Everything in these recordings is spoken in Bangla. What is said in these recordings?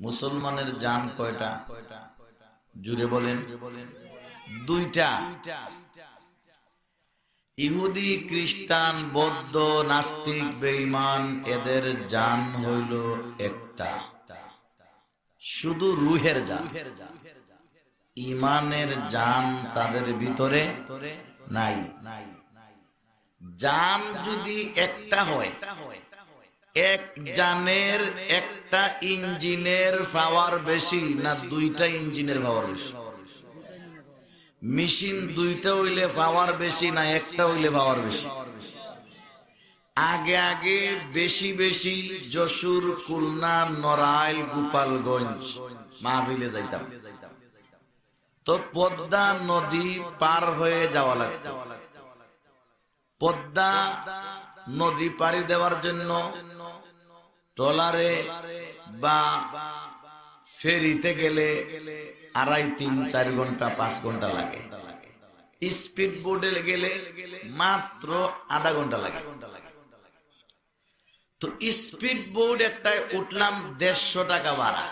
মুসলমানের জান কয়টা? জুড়ে বলেন। দুইটা। ইহুদি, খ্রিস্টান, বৌদ্ধ, নাস্তিক, বেঈমান এদের জান হইল একটা, শুধু রুহের জান। ইমানের জান তাদের ভিতরে নাই। জান যদি একটা হয়, এক জানের একটা ইঞ্জিনের পাওয়ার বেশি না দুইটা ইঞ্জিনের পাওয়ার বেশি? মেশিন দুইটা হইলে পাওয়ার বেশি না একটা হইলে পাওয়ার বেশি? আগে আগে বেশি বেশি যশোর, খুলনা, নড়াইল, গোপালগঞ্জ মাহফিলে যাইতাম, তো পদ্মা নদী পার হয়ে যাওয়া লাগত। পদ্মা নদী পাড়ি দেওয়ার জন্য ট্রলারে বা ফেরিতে গেলে 2.5, 3, 4 ঘন্টা 5 ঘন্টা লাগে। স্পিড বোটে গেলে মাত্র আধা ঘন্টা লাগে। তো স্পিড বোট একটায় উঠলাম 150 টাকা ভাড়া।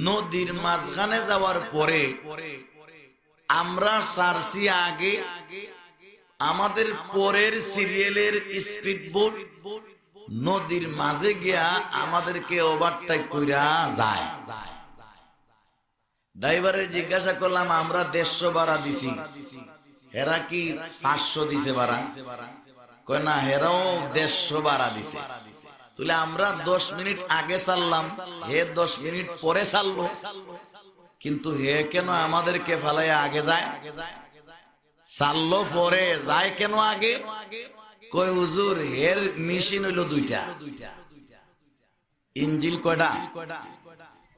নদীর মাঝখানে যাওয়ার পরে আমরা সারসি আগে, আমাদের পরের সিরিয়ালের স্পিড বোট নদীর মাঝে গিয়া আমাদেরকে ওভারটেক কইরা যায়। ড্রাইভারে জিজ্ঞাসা করলাম, আমরা 150 ভাড়া দিছি, হেরা কি 500 দিছে ভাড়া? কয় না, হেরাও 150 ভাড়া দিছে। তাহলে আমরা 10 মিনিট আগে চাললাম, হে 10 মিনিট পরে চাললো, কিন্তু হে কেন আমাদেরকে ফালাইয়া আগে যায়? চাললো পরে, যায় কেন আগে? কয় হুজুর, হের মেশিন হইল দুইটা, ইঞ্জিল কয়টা?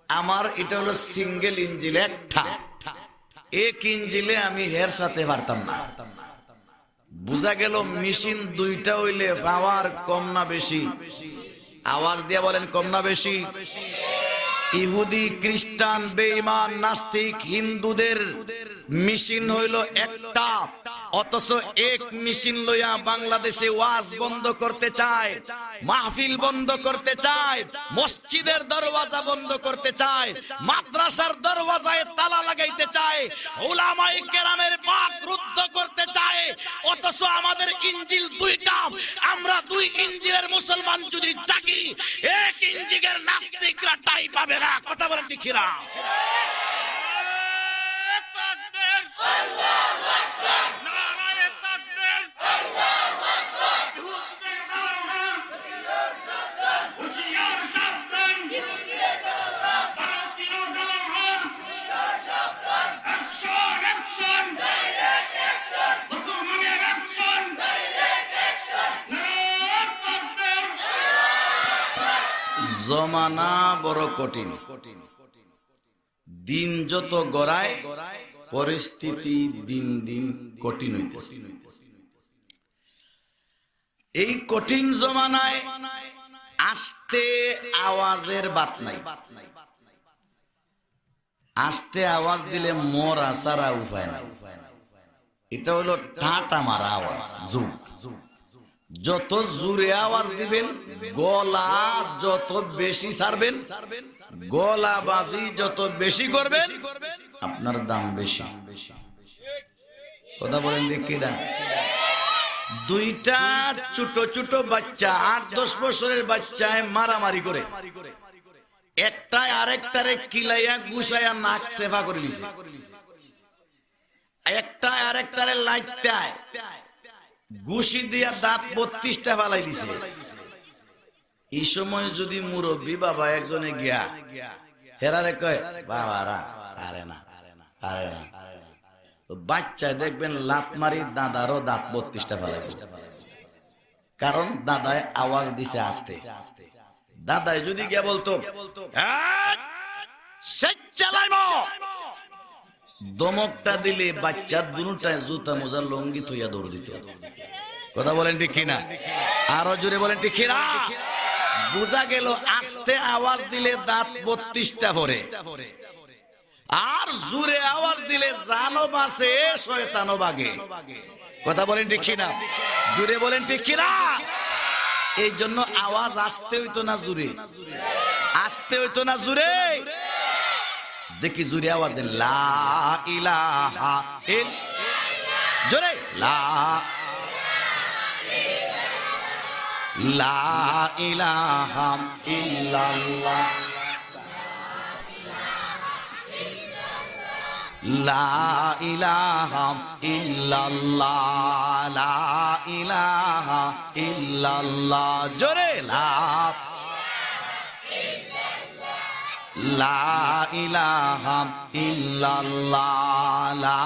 আমার এটা হলো সিঙ্গেল ইঞ্জিল একটা, এক ইঞ্জিলে আমি হের সাথে পারতাম না। বুঝা গেল মেশিন দুইটা হইলে পাওয়ার কম না বেশি? আওয়াজ দিয়ে বলেন, কম না বেশি? ইহুদি, খ্রিস্টান, বেঈমান, নাস্তিক, হিন্দুদের মেশিন হইল একটা, অথচ এক মেশিন লইয়া বাংলাদেশে ওয়াজ বন্ধ করতে চায়, মাহফিল বন্ধ করতে চায়, মসজিদের দরওয়াজা বন্ধ করতে চায়, মাদ্রাসার দরওয়াজায় তালা লাগাইতে চায়, উলামায়ে কেরামের পাক রুদ্ধ করতে চায়। অথচ আমাদের ইঞ্জিল দুইটা, আমরা 2 ইঞ্জিলের মুসলমান যদি জাগি, এক ইঞ্জিলের নাস্তিকরা টাই পাবে না। কথা বলেন ঠিক কিনা? জমানা বড় কঠিন, দিন যত গড়ায় পরিস্থিতি দিন দিন কঠিন হইতেছে। এই কঠিন জমানায় আস্তে আওয়াজের বাত নাই। আস্তে আওয়াজ দিলে মোর আসারা উপায় নাই। এটা হলো টাটা মারা আওয়াজ, যুগ। যত জোরে আওয়াজ দিবেন, গলা যত বেশি ছাড়বেন, গলা বাজি যত বেশি করবেন, আপনার দাম বেশি। কথা বলেন দেখি না? দুইটা ছোট ছোট বাচ্চা, 8-10 বছরের বাচ্চায় মারামারি করে, একটাই আরেকটারে কিলাইয়া গুছাইয়া নাক সেফা করে দিছে, একটাই আরেকটারে লাইটায় ঘুষি দিয়া দাঁত 32টা ফালাই দিছে। এই সময় যদি মুরব্বী বাবা একজনে গিয়া হেরারে কয়, বাবারা আরে না আরে না, বাচ্চা দেখবেন লাত মারি দাদারও দাঁত 32টা ফালাই দিছে। কারণ দাদায় আওয়াজ দিছে আস্তে। দাদায় যদি গিয়া বলতো, দমকটা দিলে বাচ্চা দুটায় জুতা মোজা লঙ্গি থইয়া দৌড় দিত। কথা বলেন ঠিক কিনা? আরো জোরে বলেন ঠিক কিনা? বোঝা গেল আস্তে আওয়াজ দিলে দাঁত 32টা পড়ে, আর জোরে আওয়াজ দিলে জানও বাঁচে শয়তানও বাগে। কথা বলেন ঠিক কিনা? জোরে বলেন ঠিক কিনা? এই জন্য আওয়াজ আস্তে হইতো না জোরে, আসতে হইতো না জুড়ে? দেখি জুড়ে আওয়াজ দেন, লা ইলাহা ইল, জোরে, লা ইলাহা ইল্লাল্লাহ, লা ইলাহা ইল্লাল্লাহ, লা ইলাহা ইল্লাল্লাহ, জোরে, লা ইলাহা ইল্লাল্লাহ, লা।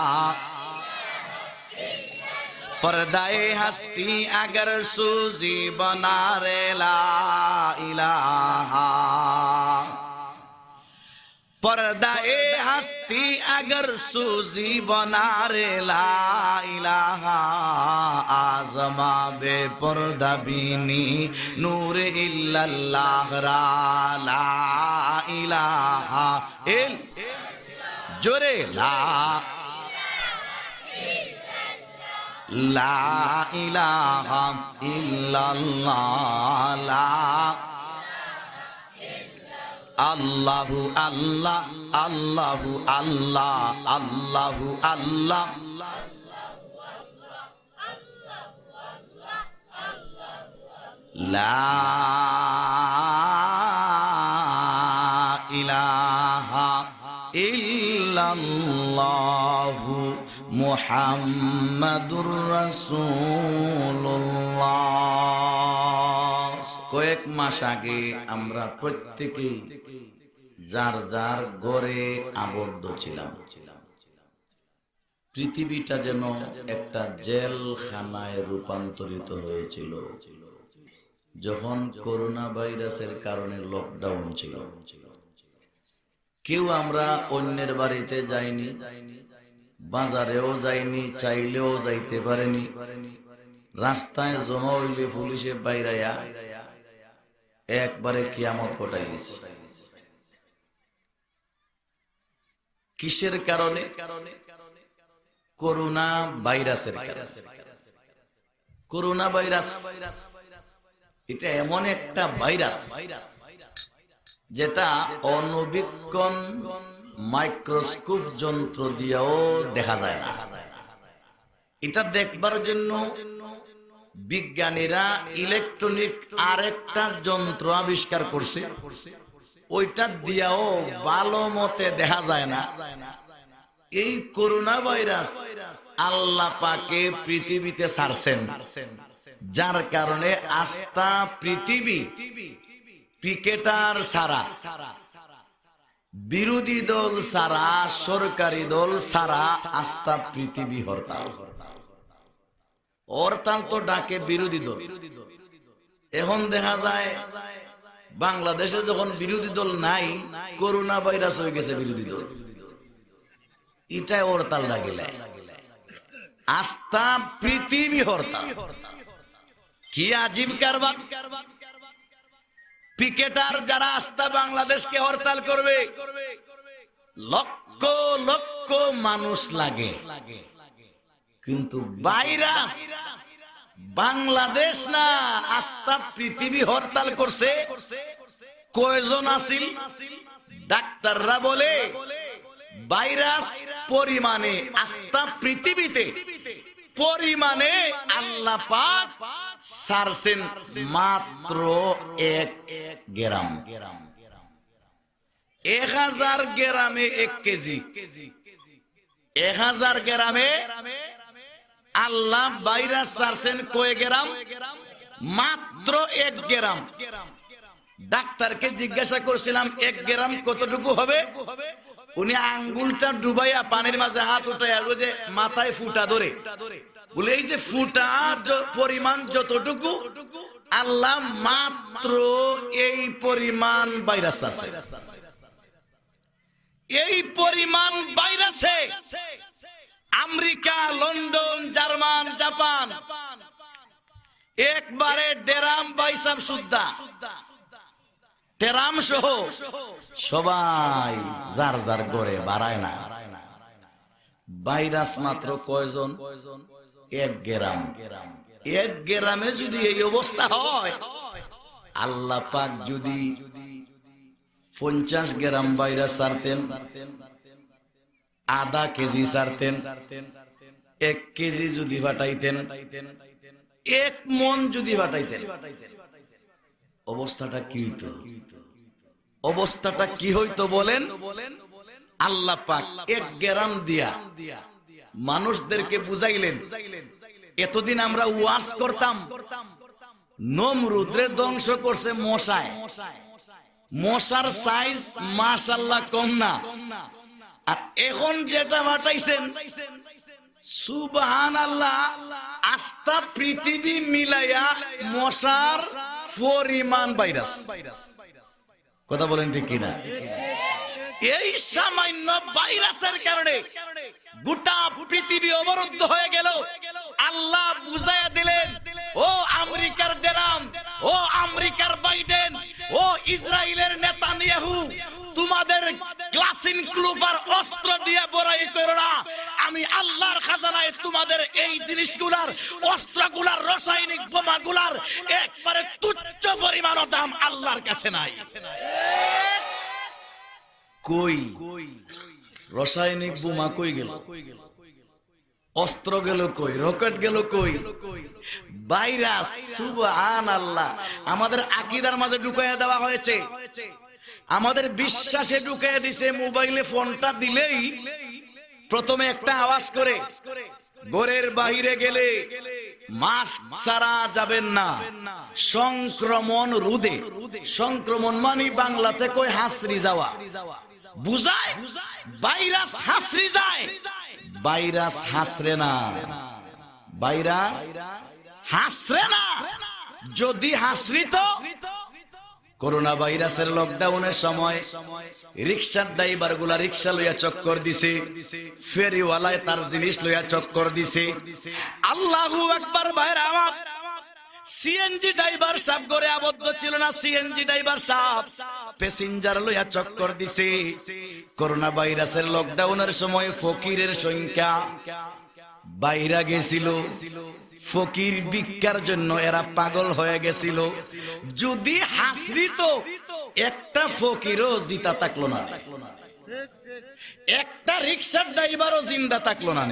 पर्दाए हस्ती अगर सूजी बना रे ला इलाहा, पर्दाए हस्ती अगर सूजी बना रे ला इलाहा, आजमा बे पर्दा बीनी नूर इल्लल्लाह रा, ला इलाहा इल, जोरे, ला লা ইলাহা ইল্লাল্লাহ, লা আল্লাহু আল্লাহ, আল্লাহু আল্লাহ, আল্লাহু আল্লাহ, লা ইলাহা ইল্লাল্লাহু মুহাম্মাদুর রাসূলুল্লাহ। কয়েক মাস আগে আমরা প্রত্যেকেই যার যার ঘরে আবদ্ধ ছিলাম। পৃথিবীটা যেন একটা জেলখানায় রূপান্তরিত হয়েছিল যখন করোনা ভাইরাসের কারণে লকডাউন ছিল। কেউ আমরা অন্যের বাড়িতে যাইনি, বাজারেও যাইনি, চাইলেও যাইতে পারেনি। রাস্তায় জমা হইলে পুলিশে বাইরাইয়া একবারে কিয়ামত ঘটাই দিছে। কিসের কারণে? করোনা ভাইরাসের কারণে। করোনা ভাইরাস এটা এমন একটা ভাইরাস যেটা অনবীক্ষণ মাইক্রোস্কোপ যন্ত্র দিয়েও দেখা যায় না। এটা দেখবার জন্য বিজ্ঞানীরা ইলেকট্রনিক আরেকটা যন্ত্র আবিষ্কার করছে, ওইটা দিয়েও ভালো মতে দেখা যায় না। এই করোনা ভাইরাস আল্লাহ পাকে পৃথিবীতে ছাড়ছেন, যার কারণে আস্থা পৃথিবী ক্রিকেটার সারা, বিরোধী দল সারা, সরকারি দল সারা আস্থা পৃথিবী হরতাল। হরতাল তো ডাকে বিরোধী দল। এখন দেখা যায় বাংলাদেশে যখন বিরোধী দল নাই, করোনা ভাইরাস হয়ে গেছে বিরোধী দল। এটাই হরতাল ডাকিলে আস্থা পৃথিবী হরতাল। কি আজীব কারবার! ক্রিকেটার যারা আস্থা বাংলাদেশকে হরতাল করবে, লক্ষ লক্ষ মানুষ লাগে, কিন্তু ভাইরাস বাংলাদেশ না আস্থা পৃথিবী হরতাল করছে। কয়জন আসিল? ডাক্তাররা বলে ভাইরাস পরিমাণে আস্থা পৃথিবীতে পরিমাণে আল্লাহ পাক ছাড়ছেন মাত্র 1 গ্রাম। 1000 গ্রামে 1 কেজি। 1000 গ্রামে আল্লাহ ভাইরাস ছাড়ছেন কয় গ্রাম? মাত্র 1 গ্রাম। ডাক্তারকে জিজ্ঞাসা করছিলাম 1 গ্রাম কতটুকু হবে? উনি আঙ্গুলটা ডুবাইয়া পানির মাঝে হাত উঠাইয়া যে মাথায় ফুটা ধরে বলে, এই যে ফুটা পরিমাণ যতটুকু আল্লাহ মাত্র এই পরিমাণ ভাইরাস আছে। এই পরিমাণ ভাইরাসে আমেরিকা, লন্ডন, জার্মান, জাপান একবারে ডেরাম বাইসাব সুদ্ধা টেরাম সহ সবাই যার যার ঘরে বাড়ায় না। ভাইরাস মাত্র কয়জন? 1 গ্রাম। 1 গ্রামে যদি এই অবস্থা হয়, আল্লাহ পাক যদি 50 গ্রাম ভাইরাস ছাড়তেন, আধা কেজি ছাড়তেন, 1 কেজি যদি ফাটাইতেন, 1 মন যদি ফাটাইতেন, অবস্থাটা কি হইতো? অবস্থাটা কি হইতো বলেন? আল্লাহ পাক 1 গ্রাম দিয়া মানুষদেরকে বুঝাইলেন। এতদিন আমরা ওয়াজ করতাম, নমরুদরে ধ্বংস করছে মশায়, মশার সাইজ মাশাআল্লাহ কম না। আর এখন যেটা বাটাইছেন সুবহানাল্লাহ, আস্থা পৃথিবী মিলাইয়া মশার পরিমাণ ভাইরাস। কথা বলেন ঠিক কিনা? এই সামান্য ভাইরাসের কারণে গোটা পৃথিবী অবরুদ্ধ হয়ে গেল। আল্লাহ বুঝাইয়া দিলেন, ও আমেরিকার ডেরাম, ও আমেরিকার বাইডেন, ও ইসরায়েলের নেতানিয়াহু, তোমাদের গ্লাসিন ক্লুফার অস্ত্র দিয়ে বড়াই করো না। আমি আল্লাহর খাজানায় তোমাদের এই জিনিসগুলার, অস্ত্রগুলার, রাসায়নিক বোমাগুলার একবারে তুচ্ছ পরিমাণ দাম আল্লাহর কাছে নাই। কই রাসায়নিক বোমা কই গেল? অস্ত্র গেল কই? রকেট গেল কই? ভাইরাস সুবহানাল্লাহ আমাদের আকীদার মাঝে ঢুকাইয়া দেওয়া হয়েছে, আমাদের বিশ্বাসে ঢুকাইয়া দিছে। মোবাইলে ফোনটা দিলেই প্রথমে একটা আওয়াজ করে, ঘরের বাহিরে গেলে মাস্ক ছাড়া যাবেন না, সংক্রমণ রোধে। সংক্রমণ মানে বাংলাতে কই হাসরি যাওয়া, বুঝায় ভাইরাস হাসরি যায়। ভাইরাস হাসরে না, ভাইরাস হাসরে না। যদি হাসরিত, করোনা ভাইরাসের লকডাউনের সময় রিক্সার ড্রাইভার গুলা রিক্সা লইয়া চক্কর দিছে, ফেরিওয়ালায় তার জিনিস লইয়া চক্কর দিছে। আল্লাহু আকবার। ভাইরা আমার, সিএনজি ড্রাইভার সাহেব ঘরে আবদ্ধ ছিল না, সিএনজি ড্রাইভার সাহেব প্যাসেঞ্জার লইয়া চক্কর দিছে। করোনা ভাইরাসের লকডাউনের সময় ফকিরের সংখ্যা বাইরা গেছিল, ফকির ভিক্ষার জন্য এরা পাগল হয়ে গেছিল। যদি হাসরিত, একটা ফকিরও জিতা থাকলো না, একটা রিক্সার ড্রাইভারও জিন্দা থাকলো না,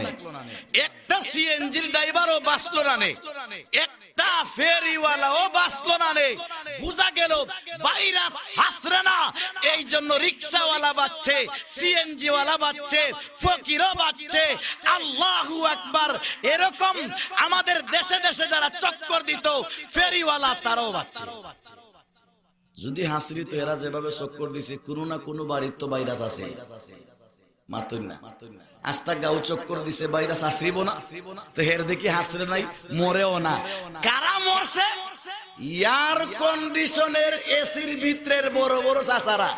একটা সিএনজির ড্রাইভারও বাঁচলো না, একটা ফেরিওয়ালাও বাঁচলো না। বুঝা গেল ভাইরাস হাসরে না। এই জন্য রিক্সাওয়ালা বাঁচছে, সিএনজি ওয়ালা বাঁচছে, ফকিরও বাঁচছে। আল্লাহু আকবার। এরকম আমাদের দেশে দেশে যারা চক্কর দিত ফেরিওয়ালা, তারাও বাঁচছে। যদি হাসরি তো এরা যেভাবে চক্কর দিছে, কোনো না কোনো বাড়ির তো ভাইরাস আছে, মাতুন না। আস্তা গাও চক্কর দিছে, ভাইরাস হাসরিব না তো হের দেখি হাসরে নাই, মরেও না। কারা মরছে? এয়ার কন্ডিশনের এসির ভিতরের বড় বড় চাচারা।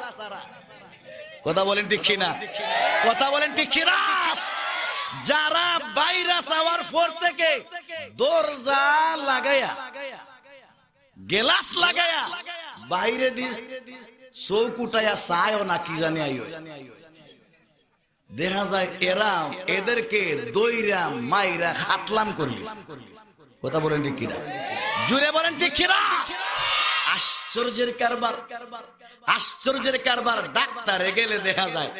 কথা বলেন ঠিক কিনা? কথা বলেন ঠিক কিনা? যারা ভাইরাস হওয়ার পর থেকে দরজা লাগায়া, গ্লাস লাগায়া বাইরে দিস, চৌকুটায়া চায়ও না কি জানি আইও, দেখা যায় এরা এদেরকে দইরা মাইরা খাতলাম করলি। কথা বলেন ঠিক কিনা? জুড়ে বলেন ঠিক কিনা? আশ্চর্যের কারবার, আশ্চর্যের কারবার। ডাক্তারে গেলে দেখা যায়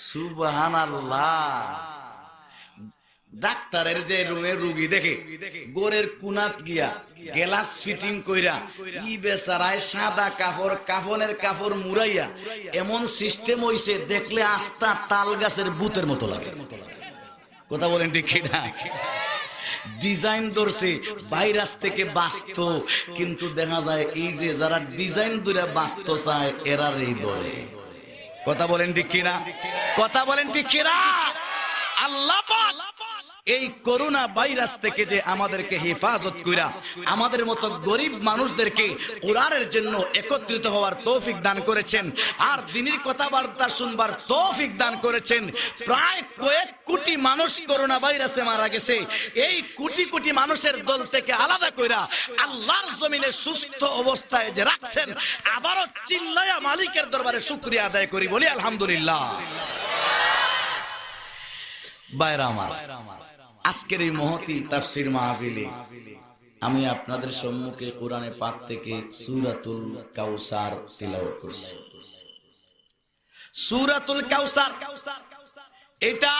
সুবহানাল্লাহ, ডাক্তারের যে রুমে রুগী দেখে গোরের কুনাত গিয়া গ্লাস ফিটিং কইরা, ই বেচারায় সাদা কাপড়, কাফনের কাপড় মুড়াইয়া এমন সিস্টেম হইছে, দেখলে আস্তা তাল গাছের বুতের মতো লাগে। কথা বলেন ঠিক কিনা? ডিজাইন ধরছে ভাইরাস থেকে বাঁচত, কিন্তু দেখা যায় এই যে যারা ডিজাইন ধরে বাঁচত চায় এরারই ধরে। কথা বলেন ঠিক কিনা? কথা বলেন ঠিক কিনা? আল্লাহ পাক এই করোনা ভাইরাস থেকে যে আমাদেরকে হেফাজত কইরা আমাদের মতো গরিব মানুষদেরকে কোরআনের জন্য একত্রিত হওয়ার তৌফিক দান করেছেন, আর দ্বীনের কথাবার্তা শুনবার তৌফিক দান করেছেন। প্রায় কয়েক কোটি মানুষ করোনা ভাইরাসে মারা গেছে। এই কোটি কোটি মানুষের দল থেকে আলাদা কইরা আল্লাহর জমিনে সুস্থ অবস্থায় যে রাখছেন, আবারও চিল্লায়া মালিকের দরবারে শুকরিয়া আদায় করি, বলি আলহামদুলিল্লাহ। ভাইরা আমার, আজকের এই মহতী তাফসীর মাহফিলে আমি আপনাদের সম্মুখে কোরআনে পাক থেকে সূরাতুল কাউসার তিলাওয়াত করছি। সূরাতুল কাউসার এটা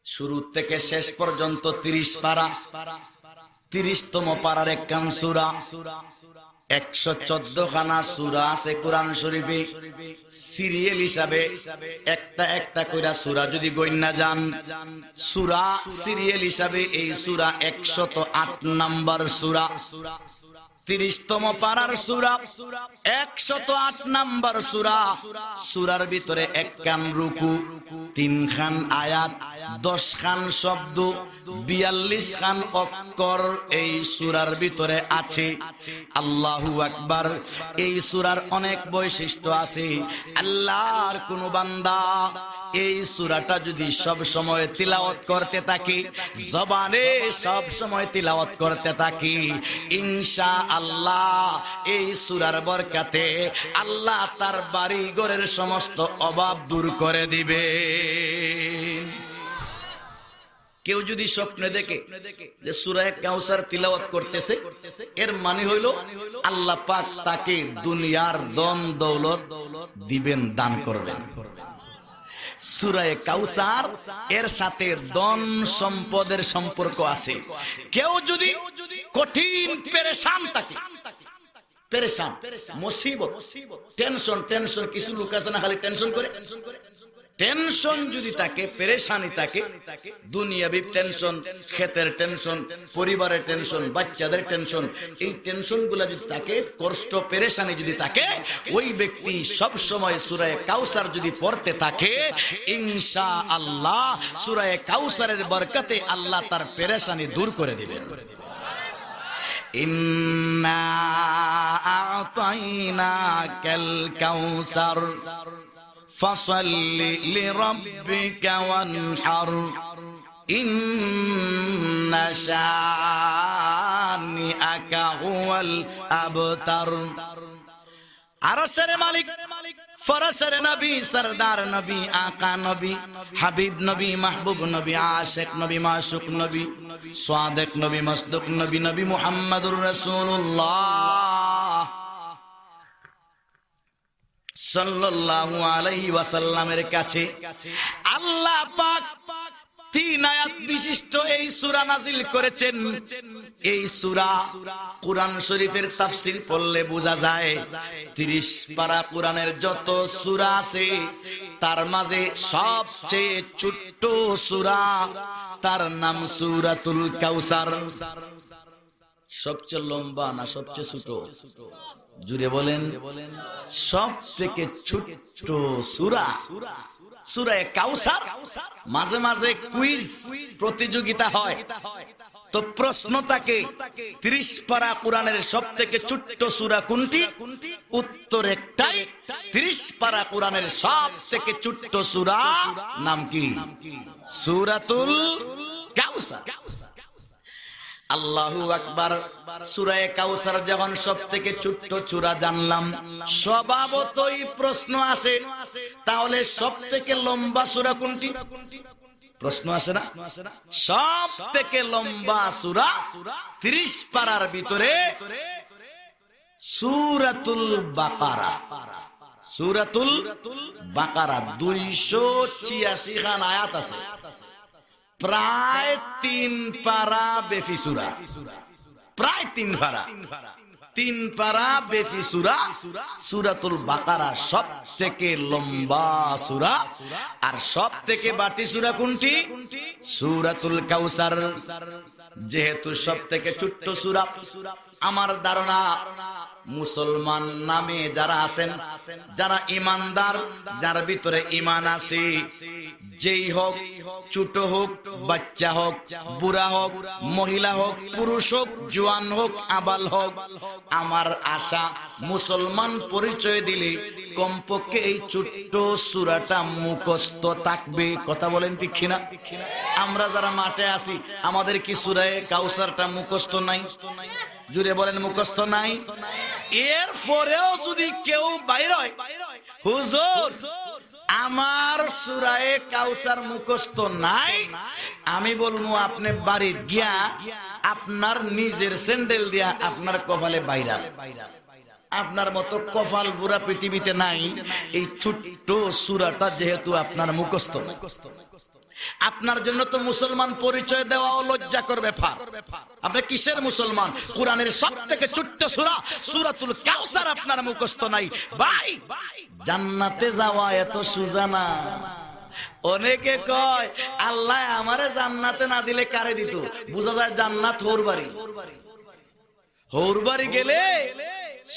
শুরু থেকে শেষ পর্যন্ত 30 পারা, 30তম পারার একখান সূরা, 114 খানা সূরা আছে কোরআন শরীফে। সিরিয়াল হিসাবে একটা একটা কইরা সূরা যদি গইন্না যান, সূরা সিরিয়াল হিসাবে এই সূরা 108 নাম্বার সূরা, 30তম পারার সূরা, 108 নাম্বার সূরা। সূরার ভিতরে একখান রুকু, 3 খান আয়াত, 10 খান শব্দ, 42 খান অক্ষর এই সূরার ভিতরে আছে। আল্লাহু আকবার। এই সূরার অনেক বৈশিষ্ট্য আছে। আল্লাহর কোন বান্দা এই সূরাটা যদি সব সময় তিলাওয়াত করতে থাকে, জবানে সব সময় তিলাওয়াত করতে থাকে, ইনশাআল্লাহ এই সূরার বরকতে আল্লাহ তার বাড়ি ঘরের সমস্ত অভাব দূর করে দিবে। কেউ যদি স্বপ্নে দেখে যে সূরা কাউসার তিলাওয়াত করতেছে, এর মানে হইল আল্লাহ পাক তাকে দুনিয়ার ধন দৌলত দিবেন, দান করবেন। সূরা কাউসার এর সাথে ধন সম্পদের সম্পর্ক আছে। কেউ যদি কঠিন পেরেশান থাকে, পেরেশান, মুসিবত, টেনশন, কিছু লোক আছে না খালি টেনশন করে, টেনশন যদি থাকে, পেরেশানি থাকে, দুনিয়াবি টেনশন, ক্ষেতের টেনশন, পরিবারের টেনশন, বাচ্চাদের টেনশন, এই টেনশন গুলা যদি থাকে, কষ্ট পেরেশানি যদি থাকে, ওই ব্যক্তি সব সময় সূরা কাউসার যদি পড়তে থাকে, ইনশাআল্লাহ সূরা কাউসারের বরকতে আল্লাহ তার পেরেশানি দূর করে দিবেন। ইন্না আ'তাইনাকাল কাউসার ফাসাল্লি লিরাব্বিকা ওয়ানহার ইন্না শানিআকা হুয়াল আবতার। আরশের মালিক, ফরশের নবী, সরদার নবী, আকা নবী, হাবিব নবী, মাহবুব নবী, আশিক নবী, মাশুক নবী, সাদিক নবী, মসদুক নবী, নবী মুহাম্মদুর রাসূলুল্লাহ সাল্লাল্লাহু আলাইহি ওয়াসাল্লামের কাছে আল্লাহ পাক 3 আয়াত বিশিষ্ট এই সূরা নাযিল করেছেন। এই সূরা কুরআন শরীফের তাফসীর পড়লে বোঝা যায় 30 পারা কোরআনের যত সূরা আছে তার মাঝে সবচেয়ে ছোট্ট সূরা, তার নাম সূরাতুল কাউসার। সবচেয়ে লম্বা না সবচেয়ে ছোট? জুড়ে বলেন। সব থেকে ছোট্ট সূরা সূরা কাউসার। মাঝে মাঝে কুইজ প্রতিযোগিতা হয়, তো প্রশ্ন থাকে 30 পারা কোরআনের সব থেকে ছোট্ট সূরা কোনটি? উত্তর একটাই, 30 পারা কোরআনের সব থেকে ছোট্ট সূরা নাম কি? সূরাতুল কাউসার। আল্লাহু আকবার। সূরা কাউসার যখন সব থেকে ছোট্ট সূরা জানলাম, স্বভাবতই প্রশ্ন আসে, তাহলে সব থেকে লম্বা সূরা কোনটি? প্রশ্ন আসে না? সব থেকে লম্বা সূরা 30 পারার ভিতরে সূরাতুল বাকারা। সূরাতুল বাকারা 286 খান আয়াত আছে, প্রায় 3 পারা বেফি সূরা, প্রায় 3 পারা, 3 পারা বেফি সূরা। সূরাতুল বাকারা সব থেকে লম্বা সূরা, আর সব থেকে বাটি সূরা কোনটি? সূরাতুল কাউসার। যেহেতু সব থেকে ছোট্ট সূরা, আমার ধারণা মুসলমান নামে যারা আছেন, যারা ইমানদার, যার ভিতরে ইমান আছে, যেই হোক, ছোট হোক, বাচ্চা হোক, বুড়া হোক, মহিলা হোক, পুরুষ হোক, জওয়ান হোক, আবাল হোক, আমার আশা মুসলমান পরিচয় দিলে কমপক্ষে এই ছোট্ট সূরাটা মুখস্থ থাকবে। কথা বলেন ঠিক কিনা? আমরা যারা মাঠে আছি, আমাদের কি সূরা কাউসারটা মুখস্থ নাই? জুড়ে বলেন, মুখস্থ নাই? এর পরেও যদি কেউ বাইর হয়, হুজুর আমার সূরা কাউসার মুখস্থ নাই, আমি বলবো আপনি বাড়ি গিয়া আপনার নিজের স্যান্ডেল দিয়া আপনার কপালে বাইরা। আপনার মতো কপাল বুড়া পৃথিবীতে নাই। এই ছোট্ট সূরাটা যেহেতু আপনার মুখস্থ, আপনার জন্য তো মুসলমান পরিচয় দেওয়াও লজ্জা করবে। আপনি কিসের মুসলমান? কোরআনের সবথেকে ছোট্ট সূরা সূরাতুল কাউসার আপনার মুখস্থ নাই। ভাই, জান্নাতে যাওয়া এত সোজা না। অনেকে কয় আল্লাহ আমারে জান্নাতে না দিলে কারে দিত? বোঝা যায় জান্নাত হোর বাড়ি। হোর বাড়ি গেলে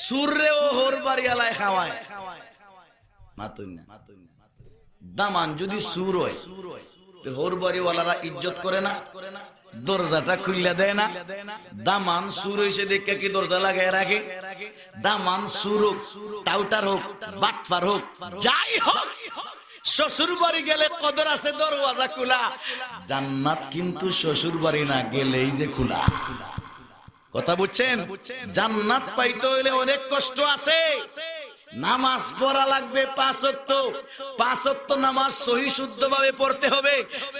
সুররেও হোর বাড়ি আলায় খাওয়ায়। দামান যদি সুর হয়, হোর বাড়িওয়ালারা ইজ্জত করে না, দরজাটা খুললে দেয় না। দামান সুর হইছে দেখে কি দরজা লাগায় রাখে? দামান সুর হোক, টাউটার হোক, বাটফার হোক, যাই হোক, শ্বশুর বাড়ি গেলে কদর আছে, দরওয়াজা খোলা। জান্নাত কিন্তু শ্বশুর বাড়ি না গেলেই যে খোলা। কথা বুঝছেন? জান্নাত পাইতে হইলে অনেক কষ্ট আছে। নামাজ পড়া লাগবে 5 ওয়াক্ত। 5 ওয়াক্ত নামাজ সহি শুদ্ধ ভাবে পড়তে হবে।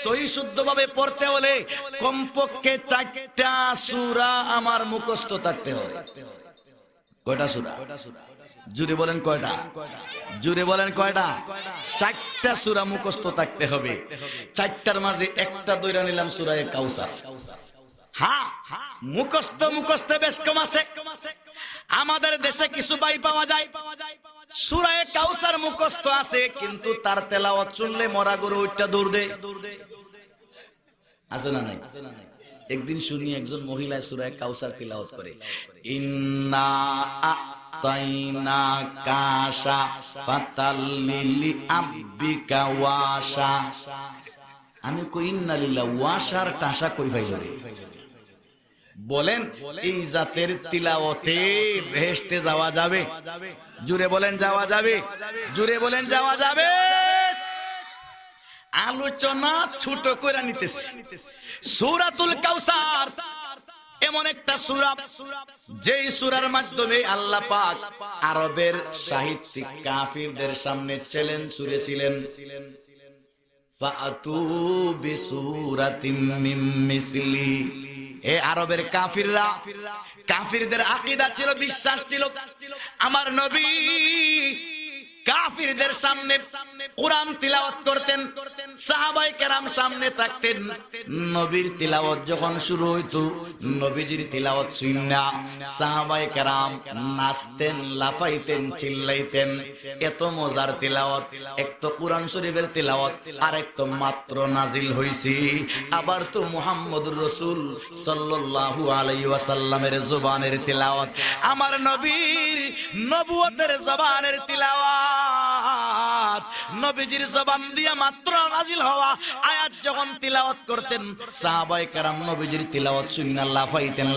সহি শুদ্ধ ভাবে পড়তে হলে কমপক্ষে 4টা সূরা আমার মুখস্থ থাকতে হবে। কয়টা সূরা? জুড়ে বলেন কয়টা? জুড়ে বলেন কয়টা? 4টা সূরা মুখস্থ থাকতে হবে। 4টার মাঝে একটা দইরা নিলাম সূরা কাউসার। হ্যাঁ, মুখস্থ বেশ কম আছে। আমাদের দেশে কিছু ভাই পাওয়া যায় সূরা কাউসার মুখস্থ আছে, কিন্তু তার তেলাওয়াত শুনলে মরা গরু উঠটা দৌড় দেয়। আছে না নাই? একদিন শুনি একজন মহিলা সূরা কাউসার তিলাওয়াত করে, ইন্না আতাইনা কাশা ফাতাল্লিলি আব্বিকা ওয়াশা। আমি কই ইন্না লিল্লাহ, ওয়াশার টাশা কই পাইল রে? বলেন এই জাতের তিলাওয়াতে বেহেশতে যাওয়া যাবে? জুড়ে বলেন যাওয়া যাবে? জুড়ে বলেন যাওয়া যাবে? আলোচনা ছোট করে নিতেছি। সূরাতুল কাউসার এমন একটা সূরা, যেই সূরার মাধ্যমে আল্লাহ পাক আরবের সাহিত্যিক কাফিরদের সামনে চ্যালেঞ্জ ছুড়েছিলেন, ফাআতু বিসূরাতিন মিন মিসলি। এ আরবের কাফিররা, কাফিরদের আকীদা ছিল, বিশ্বাস ছিল, আমার নবী কাফিরদের সামনে কোরআন তিলাওয়াত করতেন, সাহাবায়ে কেরাম সামনে থাকতেন। নবীর তিলাওয়াত যখন শুরু হইতো, নবীজির তিলাওয়াত শুননা সাহাবায়ে কেরাম নাচতেন, লাফাইতেন, চিল্লাইতেন। এত মজার তিলাওয়াত। এক তো কোরআন শরীফের তিলাওয়াত, আর এক তো মাত্র নাজিল হইছে। আবার তো মুহাম্মদুর রাসূল সাল্লাল্লাহু আলাইহি ওয়াসাল্লামের জবানের তিলাওয়াত, আমার নবীর নবুয়তের জবানের তিলাওয়াত। নবীজির জবান দিয়ে মাত্র নাজিল হওয়া আয়াত যখন তিলাওয়াত করতেন, সাহাবায়ে কেরাম নবীজির তিলাওয়াত শুনে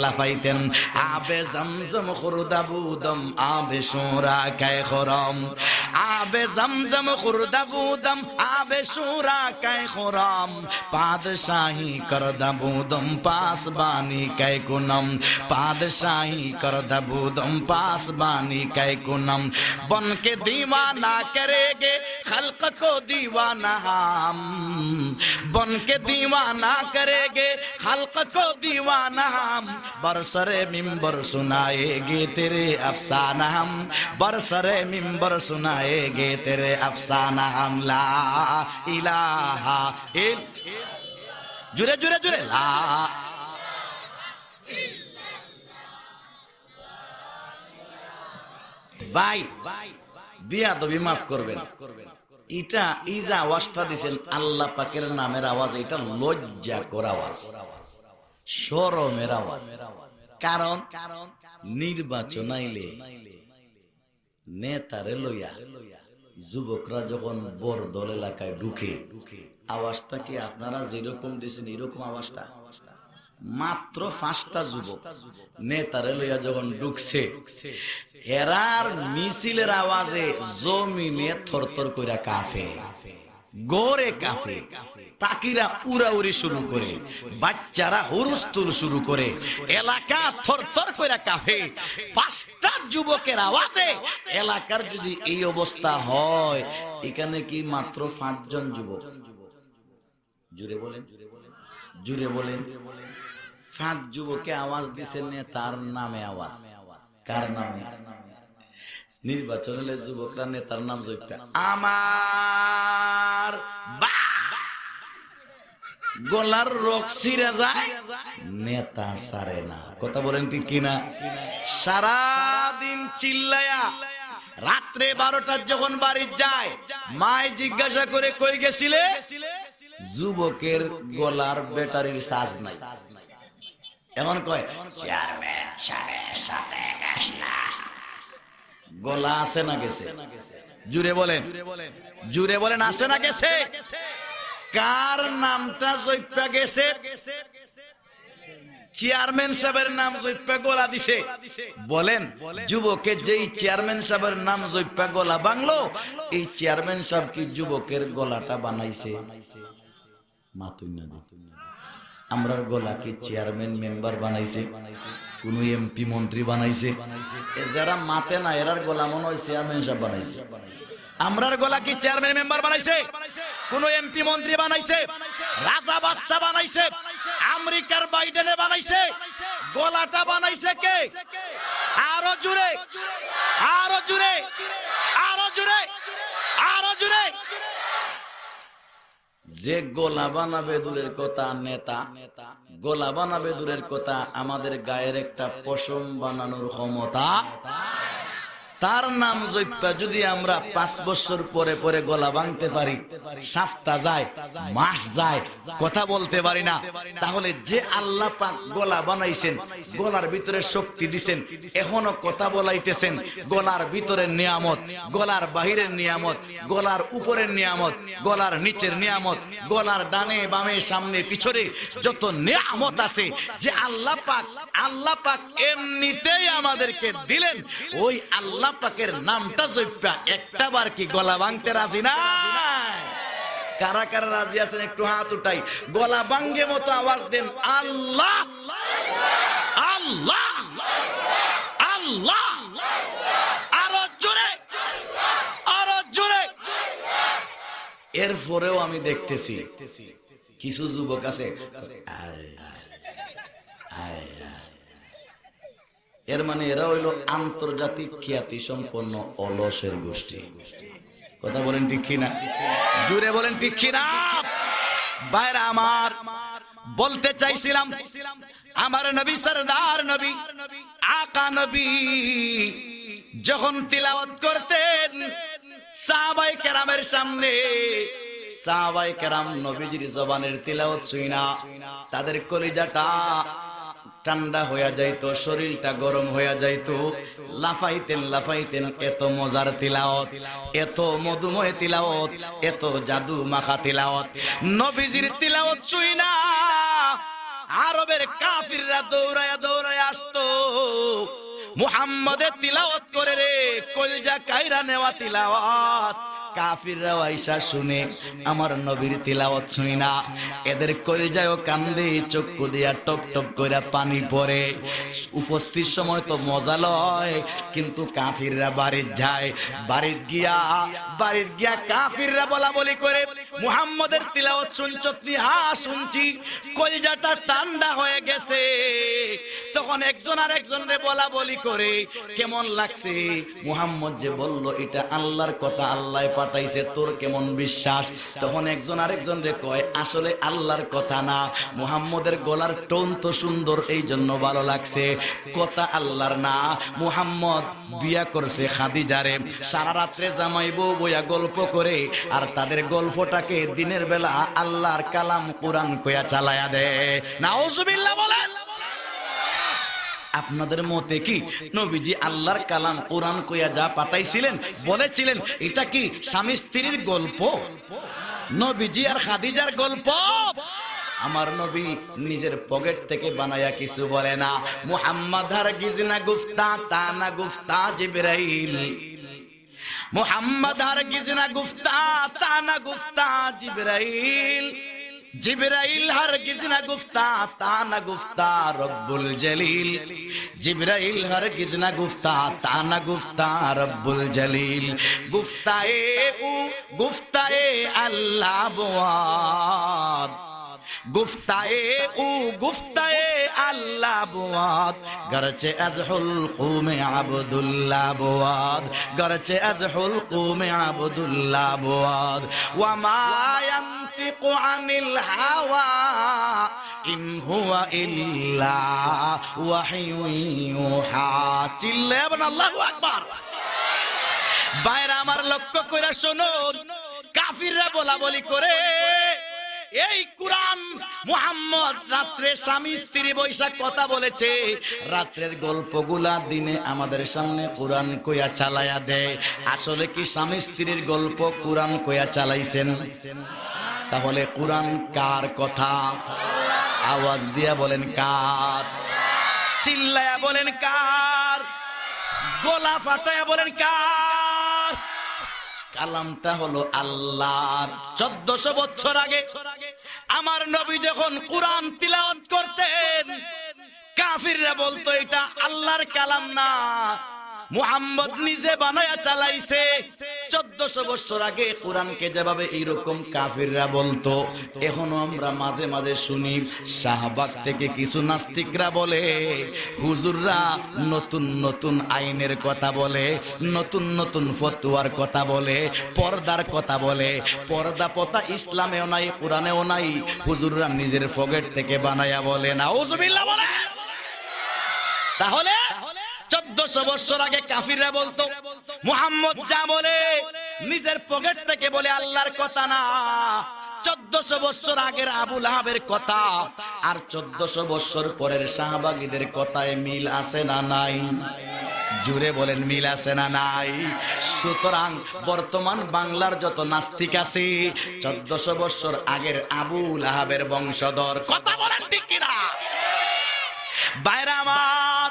লাফাইতেন। আবে জমজম খুরদাবুদম আবে শুরা কায় খরম, আবে জমজম খুরদাবুদম আবে শুরা কায় খরম, পাদশাহী করদাবুদম পাসবানি কায় কুনম, পাদশাহী করদাবুদম পাসবানি কায় কুনম। বনকে दीवाना करेंगे खल्क को दीवाना हम, बन के दीवाना करेंगे खल्क को दीवाना हम, बरसरे मिंबर सुनाएंगे तेरे अफसाना हम, बरसरे मिंबर सुनाएंगे तेरे अफसाना हम। ला इलाहा जुरे जुरे जुरे ला। भाई বিয়াদবি মাফ করবেন, এটা এই যে আওয়াজটা দিছেন আল্লাহ পাকের নামের আওয়াজ, এটা লজ্জা কর আওয়াজ, শরমের আওয়াজ। কারণ নির্বাচন আইলে নেতারে লইয়া যুবকরা যখন বড় দল এলাকায় ঢুকে, আওয়াজটা কি আপনারা যেরকম দিয়েছেন এরকম আওয়াজটা? মাত্র 5টা যুবক নেতারে লইয়া যখন ঢুকছে, এরার মিছিলের আওয়াজে জমিনে থরথর কইরা কাঁপে, গড়ে কাঁপে, পাখিরা উড়াউড়ি শুরু করে, বাচ্চারা হুরুস্তুল শুরু করে, এলাকা থরথর কইরা কাঁপে। 5টা যুবকের আওয়াজে এলাকার যদি এই অবস্থা হয়, এখানে কি মাত্র 5 জন যুবক? জুড়ে বলেন, জুড়ে বলেন। 5 যুবকে আওয়াজ দিছেন, তার নামে আওয়াজ। কার নামে? নির্বাচন হলে যুবকরা নেতার নাম জপে আমার গলার রক ছিঁড়ে যায়, নেতা সারে না। কথা বলেন ঠিক কিনা? সারাদিন চিল্লায়া রাত্রে 12টার যখন বাড়ি যায়, মায় জিজ্ঞাসা করে কই গেছিলে? যুবকের গলার ব্যাটারির চার্জ নাই। এমন কয় চেয়ারম্যান সাহেবের সাথে গেছলা। গলা আছে না গেছে? জুড়ে বলেন, জুড়ে বলেন, আছে না গেছে? কার নামটা জইপা গেছে? চেয়ারম্যান সাহেবের নাম জইপা গলা দিছে। বলেন যুবকের যেই চেয়ারম্যান সাহেবের নাম জইপা গলা বাংলো, এই চেয়ারম্যান সাহেব কি যুবকের গলাটা বানাইছে? মাতুই না। আমরার গলা কি চেয়ারম্যান মেম্বার বানাইছে? কোন এমপি মন্ত্রী বানাইছে? যারা মাতে না এরার গলা মনে হয় চেয়ারম্যান সাহেব বানাইছে। আমরার গলা কি চেয়ারম্যান মেম্বার বানাইছে? কোন এমপি মন্ত্রী বানাইছে? রাজা বাদশা বানাইছে? আমেরিকার বাইডেনে বানাইছে? গলাটা বানাইছে কে? আরো জুড়ে, আরো জুড়ে, আরো জুড়ে, আরো জুড়ে। যে গোলা বানাবে দূরের কথা নেতা, গোলা বানাবে দূরের কথা আমাদের গায়ের একটা পশম বানানোর ক্ষমতা, তার নাম জইপা যদি আমরা 5 বছর পরে পরে গলা ভাঙতে পারি, সপ্তাহ যায়, মাস যায়, কথা বলতে পারি না, তাহলে যে আল্লাহ পাক গলা বানাইছেন, গলার ভিতরে শক্তি দিছেন, এখনো কথা বলাইতেছেন, গলার ভিতরের নিয়ামত, গলার বাহিরের নিয়ামত, গলার উপরের নিয়ামত, গলার নিচের নিয়ামত, গলার ডানে বামে সামনে পিছনে যত নিয়ামত আছে, যে আল্লাহ পাক এমনিতেই আমাদেরকে দিলেন, ওই আল্লাহ পাকের নামটা জপা একটা বার কি গলা ভাঙতে রাজি না? কারা কারা রাজি আছেন একটু হাত উঠাই, গলা ভাঙ্গে মতো আওয়াজ দেন আল্লাহ আল্লাহ আল্লাহ। আরো জোরে, আরো জোরে। এরপরেও আমি দেখতেছি কিছু যুবক আছে, এর মানে এরা হইল আন্তর্জাতিক খ্যাতি সম্পন্ন অলসের গোষ্ঠী। কথা বলেন ঠিক কিনা? জুড়ে বলেন ঠিক কিনা? বাইরে আমার বলতে চাইছিলাম, আমার নবী সরদার নবী আকা নবী যখন তিলাওয়াত করতেন সাহাবায়ে কেরামের সামনে, সাহাবায়ে কেরাম নবীজির জবানের তিলাওয়াত শুইনা তাদের কলিজাটা ঠান্ডা হয়ে যাইতো, শরীরটা গরম হয়ে যাইতো, লাফাইতেন লাফাইতেন। এত মজার তিলাওয়াত, এত মধুময় তিলাওয়াত, এত জাদু মাখা তিলাওয়াত। নবীজির তিলাওয়াত শুইনা আরবের কাফিররা দৌড়ায়া দৌড়ায়া আসতো। মুহাম্মাদের তিলাওয়াত করে রে কলজা কাইরা নেওয়া তিলাওয়াত। কাফিররা আইসা শুনে আমার নবীর তিলাওয়াত শুইনা এদের কলজায়ও কান্দে, চক্ষু দিয়া টপ টপ করে পানি পড়ে। উপস্থিত সময় তো মজা লয়, কিন্তু কাফিররা বাড়ির যায়, বাড়ির গিয়া কাফিররা বলা বলি করে মুহাম্মাদের তিলাওয়াত শুনছনি? হ্যাঁ শুনছি। কলজাটা ঠান্ডা হয়ে গেছে। তখন একজন আর একজনরে বলা বলি করে কেমন লাগছে? মুহাম্মদ যে বলল এটা আল্লাহর কথা, আল্লাহ পাঠাইছে, তোর কেমন বিশ্বাস? তখন একজন আরেকজন রে কয় আসলে আল্লাহর কথা না, মুহাম্মদের গলার টোন তো সুন্দর এই জন্য ভালো লাগছে, কথা আল্লাহর না। মুহাম্মদ বিয়া করছে খাদিজারে, সারা রাত্রে জামাই বউ বইয়া গল্প করে, আর তাদের গল্পটাকে দিনের বেলা আল্লাহর কালাম কোরআন কইয়া চালায়া দেয়। নাউজুবিল্লাহ বলেন। আপনাদের মতে কি নবীজি আল্লাহর কালাম কোরআন কইয়া যা পাঠাইছিলেন, বলেছিলেন এটা কি স্বামী স্ত্রীর গল্প, নবীজি আর খাদিজার গল্প? আমার নবী নিজের পকেট থেকে বানায়া কিছু বলে না। মুহাম্মদ হারগিজ না গুফতা তা না গুফতা জিবরাইল, মুহাম্মদ হারগিজ না গুফতা তা না গুফতা জিবরাইল, জিবরাইল হরগিজ না গুফতা তা না গুফতা রব্বুল জলিল, জিবরাইল হরগিজ না গুফতা তা না গুফতা রব্বুল জলিল। গুফতায়ে আল্লাহ বুয়াদ, गुफ्ताए ऊ गुफ्ताए अल्लाह बुआद गरचे अज हुल्कू में अब्दुल्ला बुआद गरचे अज हुल्कू में अब्दुल्ला बुआद वमा यंतिकु अनिल हवा इन हुआ इल्ला वहयु युहा चिल्ले बन अल्लाहु আকবার বাইরে আমার লক্ষ্য করে শুনুন কাফিররা বলা বলি করে এই কুরআন মুহাম্মদ রাত্রে স্বামী স্ত্রী বৈশা কথা বলেছে রাত্রের গল্পগুলা দিনে আমাদের সামনে কুরআন কইয়া চালায়া দেয় আসলে কি স্বামী স্ত্রীর গল্প কুরআন কইয়া চালাইছেন তাহলে কুরআন কার কথা আওয়াজ দিয়া বলেন কার চিল্লায়া বলেন কার গলা ফাটায়া বলেন কার কালামটা হলো আল্লাহর 1400 বছর আগে আমার নবী যখন কুরআন তিলাওয়াত করতেন কাফিররা বলতো এটা আল্লাহর কালাম না মুহাম্মদ নিজে বানায়া চালাইছে 1400 বছর আগে কোরআনকে যেভাবে এইরকম কাফিররা বলতো এখনো আমরা মাঝে মাঝে শুনি শাহবাগ থেকে কিছু নাস্তিকরা বলে হুজুররা নতুন নতুন আইনের কথা বলে নতুন নতুন ফতোয়ার কথা বলে পর্দার কথা বলে পর্দা পতা ইসলামেও নাই কোরআনেও নাই হুজুররা নিজের পকেট থেকে বানায়া বলে নাউজুবিল্লাহ বলে তাহলে 1400 বছর আগে কাফিররা বলতো মুহাম্মদ যা বলে নিজের পকেট থেকে বলে আল্লাহর কথা না 1400 বছর আগের আবু লাহাবের কথা আর 1400 বছর পরের সাহাবাগীদের কথায় মিল আছে না নাই জুড়ে বলেন মিল আছে না নাই সুতরাং বর্তমান বাংলার যত নাস্তিক আছে 1400 বছর আগের আবু লাহাবের বংশধর কথা বলেন ঠিক কিনা বাইরে আমার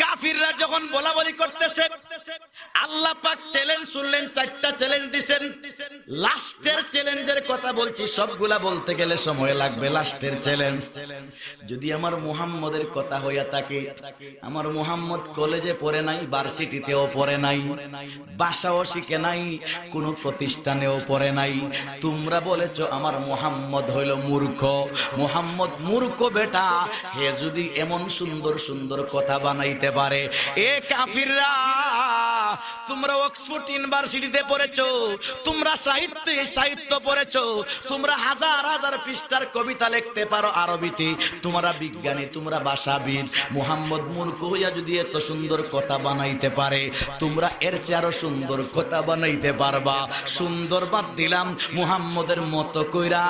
কাফিররা যখন বলা বলি করতেছে আল্লাহ পাক চ্যালেঞ্জ শুনলেন 4টা চ্যালেঞ্জ দিবেন লাস্টের চ্যালেঞ্জের কথা বলছি সবগুলা বলতে গেলে সময় লাগবে লাস্টের চ্যালেঞ্জ যদি আমার মুহাম্মদের কথা হইয়া থাকে আমার মুহাম্মদ কলেজে পড়ে নাই ভার্সিটিতেও পড়ে নাই ভাষাও শিখে নাই কোন প্রতিষ্ঠানেও পড়ে নাই তোমরা বলেছো আমার মুহাম্মদ হইল মূর্খ মুহাম্মদ মূর্খ বেটা হে যদি এমন সুন্দর সুন্দর কথা বানাইতে পারে এ কাফিররা তোমরা অক্সফোর্ড ইউনিভার্সিটিতে পড়েছো তোমরা সাহিত্য পড়েছো তোমরা হাজার হাজার পৃষ্ঠার কবিতা লিখতে পারো আরবিতে তোমরা বিজ্ঞানী তোমরা ভাষাবিদ মুহাম্মদ মূর্খ হইয়া যদি এত সুন্দর কথা বানাইতে পারে তোমরা এর চেয়ে আরো সুন্দর কথা বানাইতে পারবা সুন্দর বাদ দিলাম মুহাম্মদের মতো কইরা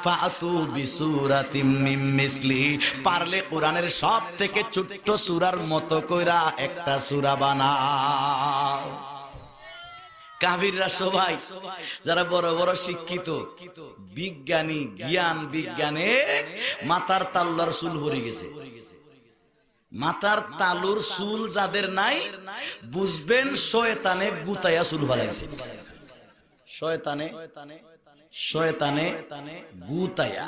ফাতু বিসুরাতিম মিন মিসলি পারলে কোরআনের সব থেকে ছোট্ট সূরার মতো কইরা একটা সূরা বানাও কাফিররা সবাই যারা বড় বড় শিক্ষিত বিজ্ঞানী জ্ঞান বিজ্ঞানে মাথার তালুর চুল ভরে গেছে মাথার তালুর চুল যাদের নাই বুঝবেন শয়তানে গুতায়া চুল ফলাইছে শয়তানে গুতায়া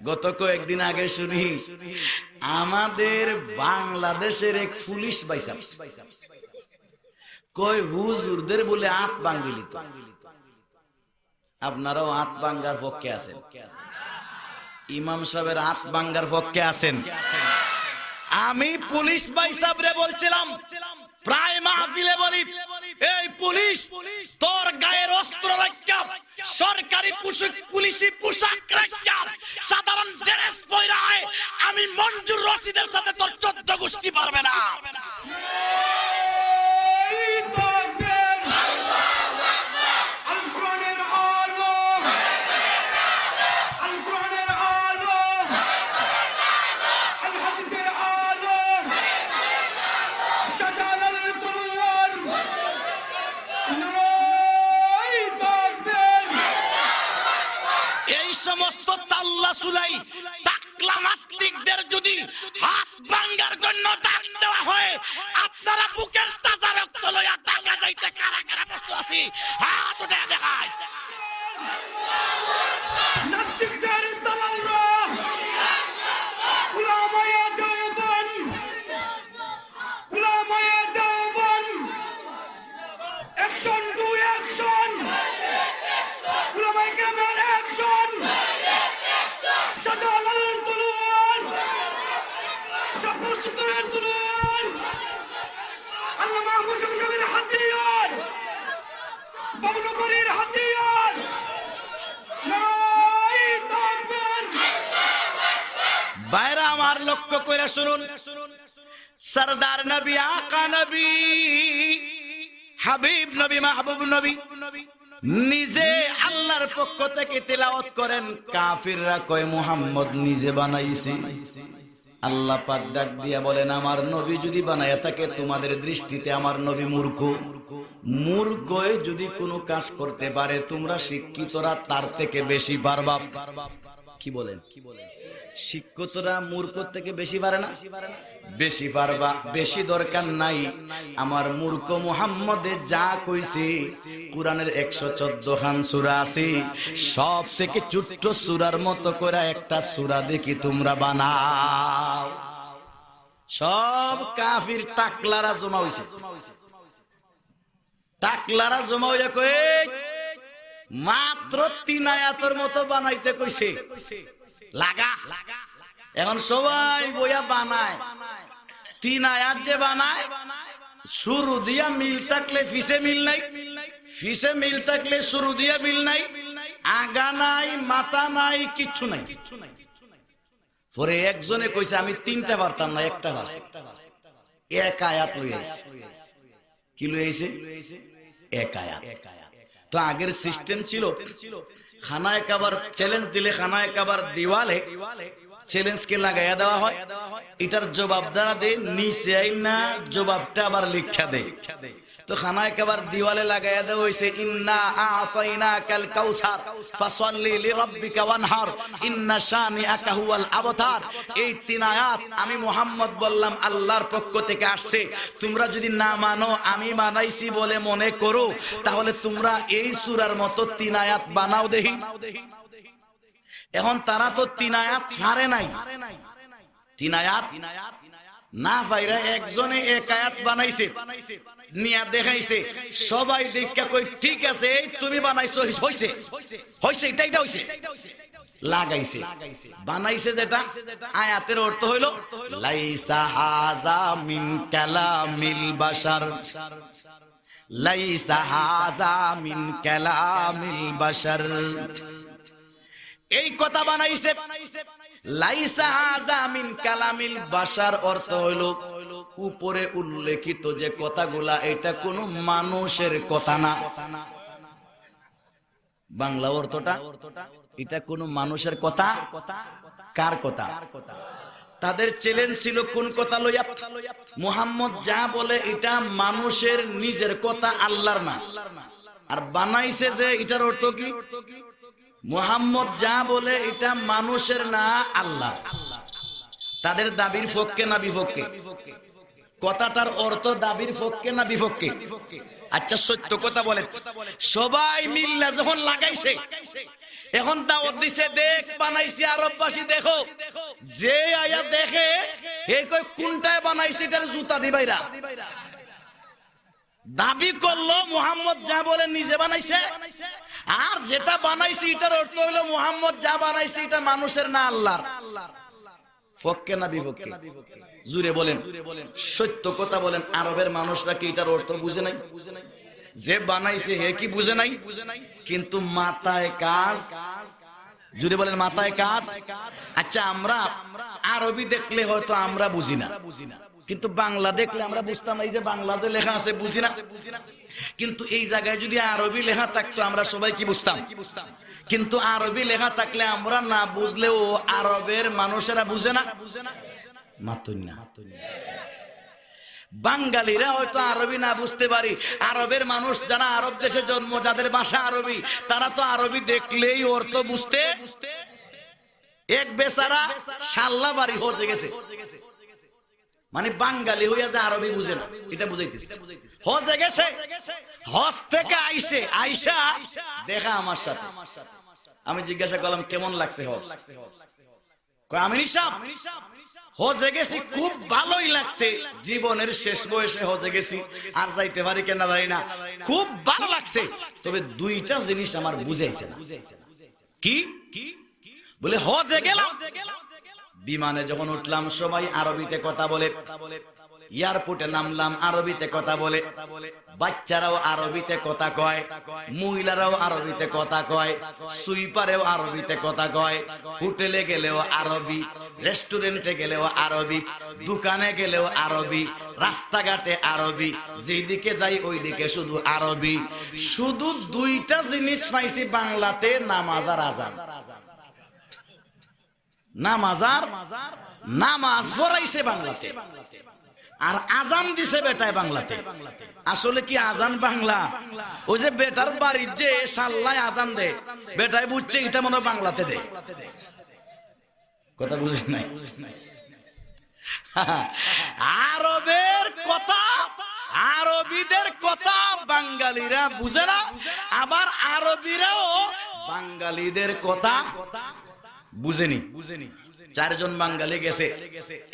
গত কয়েকদিন আগে শুনি আমাদের বাংলাদেশের এক পুলিশ ভাইসা কই হুজুরদের বলে হাত ভাঙিলি তো আপনারাও হাত ভাঙ্গার পক্ষে আছেন ইমাম সাহেবের হাত ভাঙ্গার পক্ষে আছেন আমি পুলিশ ভাই সাহেবরে বলছিলাম প্রায় মাহফিলে বলি এই পুলিশ তোর গায়ের অস্ত্র রাখা সরকারি পুলিশি পোশাক রাখা সাধারণ ড্রেস পরে আমি মঞ্জুর রশিদের সাথে তোর 14 গোষ্ঠী পারবে না সমস্ত তাল্লা সুলাই টাকলা নাস্তিকদের যদি হাত ভাঙার জন্য ডাক দেওয়া হয় আপনারা বুকের তাজা রক্ত লইয়া টাকা যাইতে কারা কারা প্রস্তুত আছি হাত উঠে দেখায় নাস্তিকদের তাল্লা উলামায়ে দেওবন অ্যাকশন টু অ্যাকশন উলামায়ে কেরামের অ্যাকশন বাবুনগরীর হাতিয়ার নারায়ে তাকবীর। বাইরা আমার লক্ষ্য করে শুনুন, সরদার নবী, আকা নবী, হাবিব নবী, মাহবুব নবী নিজে আল্লাহর পক্ষ থেকে তেলাওয়াত করেন। কাফিররা কয় মুহাম্মদ নিজে বানাইছে। আল্লাহ পাক ডাক দিয়া বলেন, আমার নবী যদি বানায়া থাকে তোমাদের দৃষ্টিতে আমার নবী মূর্খ। মূর্খই যদি কোনো কাজ করতে পারে তোমরা শিক্ষিতরা তার থেকে বেশি পারবা। কি বলেন? শিক্ষিতরা মূর্খ থেকে বেশি পারে না? বেশি পারবা, বেশি দরকার নাই। আমার মূর্খ মুহাম্মদে যা কইছে, কোরআনের 114 খান সূরা আছে, সব থেকে ছোট্ট সূরার মতো করে একটা সূরা দেখি তোমরা বানাও। সব কাফির টাকলারা জমা হইছে, টাকলারা জমা হইয়া কই মাত্র 3 আয়াতের মতো বানাইতে কইছে। লাগা এখন সবাই বইয়া বানায়। 3 আয়াত যে বানায়, শুরু দিয়া মিল থাকলে ফিসে মিল নাই, ফিসে মিল থাকলে শুরু দিয়া মিল নাই, আগা নাই, মাথা নাই, কিচ্ছু নাই। পরে একজনে কইছে আমি 3টা পারতাম না, একটা পারছি। এক আয়াত লইয়াছে। কি লইয়াছে? এক আয়াত। তো আগের সিস্টেম ছিল খানায় কাবার চ্যালেঞ্জ দিলে খানায় কাবার দিওয়ালে চ্যালেঞ্জকে লাগাইয়া দেওয়া হয়, এটার জবাব দেওয়া দে, নিচে আইনা জবাবটা আবার লিখা দে। তো খানায় কাবার দিওয়ালে লাগাইয়া দেওয়া হইছে ইন্না আতাইনাকাল কাউসার ফাসাল্লি লিরাব্বিকা ওয়ানহার ইন্না শানিআকা হুয়াল আবতার। এই 3 আয়াত আমি মুহাম্মদ বললাম আল্লাহর পক্ষ থেকে আসছে। তোমরা যদি না মানো আমি বানাইছি বলে মনে করো, তাহলে তোমরা এই সূরার মতো 3 আয়াত বানাও দেখি। এখন তারা তো 3 আয়াত ছাড়ে নাই, 3 আয়াত না পাইরা একজনে এক আয়াত বানাইছে, নিয়া দেখাইছে। সবাই দেখা কই ঠিক আছে, এই তুমি বানাইছো, হইছে হইছে, এটা হইছে। লাগাইছে, বানাইছে যেটা, আয়াতের অর্থ হইল লাইসা হাযা মিন কালামিল বাশার, লাইসা হাযা মিন কালামিল বাশার। এই কথা বানাইছে। লাইসা হাযা মিন কালামিল বাশার অর্থ হইল উপরে উল্লেখিত যে কথাগুলা এটা কোনো মানুষের কথা না। বাংলা অর্থটা, এটা কোনো মানুষের কথা। কার কথা? তাদের চ্যালেঞ্জ ছিল কোন কথা লইয়া? মুহাম্মদ যা বলে এটা মানুষের নিজের কথা, আল্লাহর না। আর বানাইছে যে এটার অর্থ কি? মুহাম্মদ যা বলে এটা মানুষের না, আল্লাহ। তাদের দাবির পক্ষে না বিপক্ষে? কথাটার অর্থ দাবির পক্ষে না বিপক্ষে? আচ্ছা সত্য কথা বলে, সবাই মিল্লা যখন লাগাইছে, এখন দাওয়াত দিছে, দেখ বানাইছি আরববাসী, দেখো। যে আয়া দেখে এই কই কোনটায় বানাইছে এটার জুতা দিবাইরা। দাবি করলো মুহাম্মদ যা বলে নিজে বানাইছে, আর যেটা বানাইছে এটার অর্থ হলো মুহাম্মদ যা বানাইছে এটা মানুষের না, আল্লাহর। পক্ষে না বিপক্ষে? জুড়ে বলেন, সত্য কথা বলেন। আরবের মানুষরা কি এটার অর্থ বুঝে নাই? যে বানাইছে হে কি বুঝে নাই? কিন্তু মাথায় কাজ। জুড়ে বলেন, মাথায় কাজ। আচ্ছা আমরা আরবি দেখলে হয়তো আমরা বুঝি না, কিন্তু বাংলা দেখলে আমরা বুঝতাম। এই যে বাংলা যে লেখা আছে বুঝি না, কিন্তু এই জায়গায় যদি আরবি লেখা থাকতো আমরা সবাই কি বুঝতাম? কিন্তু আরবি লেখা থাকলে আমরা না বুঝলেও আরবের মানুষেরা বুঝে না, মাতুন না। বাঙালিরা হয়তো আরবি না বুঝতে পারি, আরবের মানুষ যারা আরব দেশে জন্ম, যাদের ভাষা আরবি, তারা তো আরবি দেখলেই অর্থ বুঝতে। এক বেচারা শাল্লা বাড়ি হজে গেছে, মানে বাঙালি হইয়া যে আরবি বুঝে না, এটা বুঝাইতেছে। হজে গেছে, হজ থেকে আইসে, আইসা দেখা আমার সাথে। আমি জিজ্ঞাসা করলাম কেমন লাগছে হজ? আমির সাহেব হজে গেছি, খুব ভালোই লাগছে। জীবনের শেষ বয়সে হজে গেছি, আর যাইতে পারি কেনা জানি না, খুব ভালো লাগছে। তবে 2টা জিনিস আমার বুঝাইছে না। কি? বলে হজে গেলাম, বিমানে যখন উঠলাম সবাই আরবিতে কথা বলে, এয়ারপোর্টে নামলাম, আরবিতে কথা বলে, বাচ্চারাও আরবিতে কথা কয়, মহিলারাও আরবিতে কথা কয়, সুইপারেও আরবিতে কথা কয়, হোটেলে গেলেও আরবি, রেস্টুরেন্টে গেলেও আরবি, দোকানে গেলেও আরবি, রাস্তাঘাটে আরবি, যেদিকে যাই ওইদিকে শুধু আরবি। শুধু দুইটা জিনিস পাইছি বাংলাতে, নামাজ আর আজান। নামাজ পড়াইছে বাংলাতে, আর আজান দিছে বেটায় বাংলাতে। আসলে কি আজান বাংলা? ওই যে বেটার বাড়ির যে সাল্লায় আজান দে, বেটায় বুঝছে এটা মনে হয় বাংলাতে দে। কথা বুঝিস নাই? আরবের কথা, আরবিদের কথা বাঙালিরা বুঝে না, আবার আরবিরাও বাঙালিদের কথা বুঝেনি। চারজন বাঙালি গেছে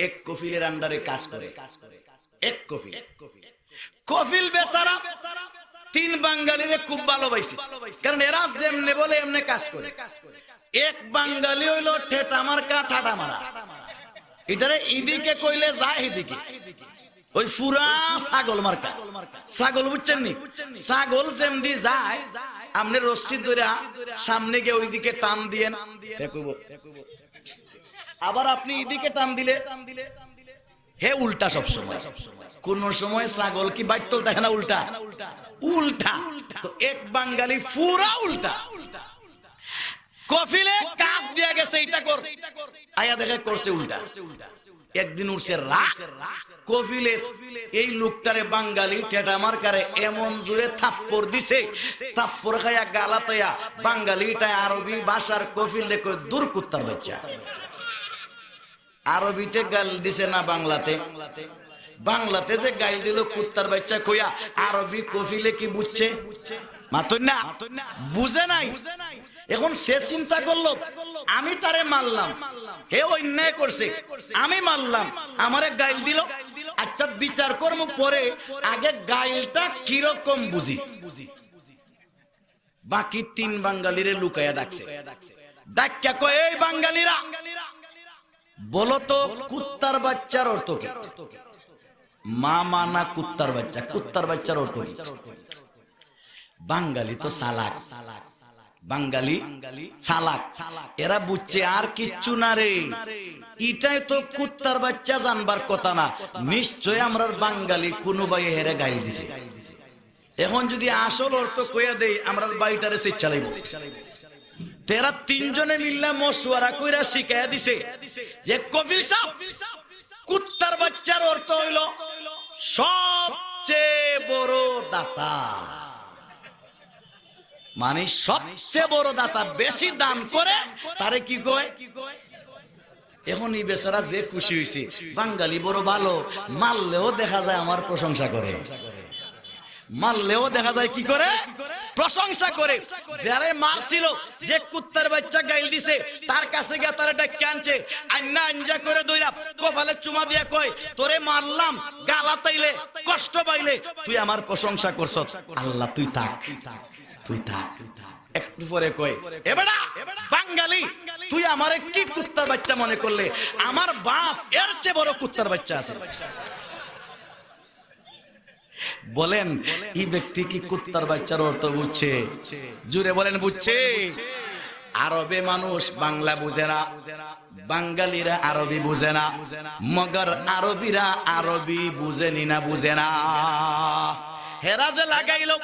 এক কফিলের আন্ডারে কাজ করে, এক কফিল। কফিল বেচারা তিন বাঙালিরে খুব ভালোবাসে, কারণ এরা যেমনে বলে এমনি কাজ করে। এক বাঙালি হইলো ঠেটা মার্কা ঠাটা মারা, এটারে এদিকে কইলে যায় এদিকে, ওই ফুরা ছাগল মার্কা। ছাগল বুঝছেন নি? ছাগল যেমনি যায় আপনি রশ্মি ধরে সামনে গিয়ে ওইদিকে টান দিয়ে, আবার আপনি এদিকে টান দিলে হে উল্টা। সব সময় কোন সময় ছাগল কি বাইটল দেখে না, উল্টা উল্টা। তো এক বাঙালি পুরা উল্টা। কফিলে কাজ দিয়া গেছে এইটা কর, আয়া দেখে করছে উল্টা। একদিন উঠছে রাগ, কফিলে এই লোকটারে বাঙালি ঠেটা মার্কারে এমন জোরে থাপ্পড় দিছে, থাপ্পড় খাইয়া গালাতাইয়া বাঙালিটা আরবি ভাষার কফিল দেখো দূর কুত্তার বাচ্চা। আরবিতে গাল দিছে না বাংলাতে? বাংলাতে যে গাল দিল কুত্তার বাচ্চা কইয়া, আরবি কফিলে কি বুঝছে? মাতুন না, বুঝে নাই। এখন সে চিন্তা করলো আমি তারে মারলাম, হে অন্যায় করছে, আমি মারলাম, আমারে গাইল দিল। আচ্ছা বিচার কর্ম পরে আগে গাইলটা কিরকম বুঝি। বাকি তিন বাঙালিরে লুকাইয়া ডাকছে, ডাক্কা কয় এই বাঙালিরা বলো তো কুত্তার বাচ্চার অর্থ কি? মা মানা কুত্তার বাচ্চা, কুত্তার বাচ্চার অর্থ কি? বাঙালি তো চালাক, বাঙালি চালাক, এরা বুঝছে আর কিচ্ছু না রে, এটাই তো কুত্তার বাচ্চা জানবার কথা না। নিশ্চয় আমরা বাঙালি কোনো ভাই হেরে গাইল দিছে। এখন যদি আসল অর্থ কইয়া দেই আমরা বাড়িটারে সে চালাইব। তেরা তিনজনে মিল্লা মশওয়ারা কইরা শিখাইয়া দিছে যে কফিল সাহেব কুত্তার বাচ্চার অর্থ হইল সবচেয়ে বড় দাতা, মানে সবচেয়ে বড় দাতা, বেশি দান করে তারে কি কয়। এখন এই বেচারা যে খুশি হইছে, বাঙালি বড় ভালো, মারলেও দেখা যায় আমার প্রশংসা করে, মারলেও দেখা যায় কি করে, প্রশংসা করে। যারে মারছিল, যে কুত্তার বাচ্চা গাইল দিছে, তার কাছে গিয়ে তারে ডাক্কে আনছে, আন্না আঞ্জা করে দইরা কপালে চুমা দিয়া কয় তোরে মারলাম, গালা তাইলে কষ্ট পাইলে তুই আমার প্রশংসা করছস, আল্লাহ তুই থাক, তুই থাক। একটু পরে কয় এবারে বাঙালি তুই আমারে কি কুত্তার বাচ্চা মনে করলে? আমার বাপ এর চেয়ে বড় কুত্তার বাচ্চা আছে। বলেন এই ব্যক্তি কি কুত্তার বাচ্চার অর্থ বুঝছে? জুড়ে বলেন বুঝছে? আরবে মানুষ বাংলা বুঝে না, বাঙালিরা আরবি বুঝে না, মগর আরবিরা আরবি বুঝেনি না, বুঝে না। হেরা যে লাগাইলো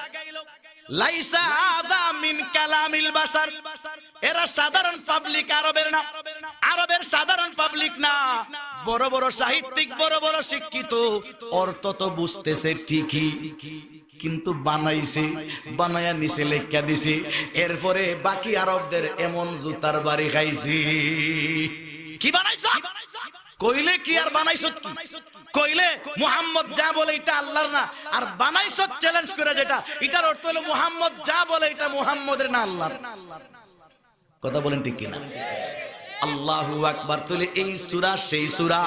লাইসা আযা মিন কালামিল বাশার, এরা সাধারণ পাবলিক আরবের না, আরবের সাধারণ পাবলিক না, বড় বড় সাহিত্যিক, বড় বড় শিক্ষিত, অর্থ তো বুঝতেছে ঠিকই, কিন্তু বানাইছে, বানায়া নিচে লেখা দিছে। এরপরে বাকি আরবদের এমন জুতার বাড়ি খাইছি। কি বানাইছ কইলে কি আর বানাইছ কইলে মুহাম্মদ যা বলে এটা আল্লাহর না, আর বানাইছ চ্যালেঞ্জ করে যেটা, এটার অর্থ হলো মুহাম্মদ যা বলে এটা মুহাম্মদের না, আল্লাহর। কথা বলেন ঠিক কিনা? আল্লাহু আকবার। তুলে এই সূরা সেই সূরা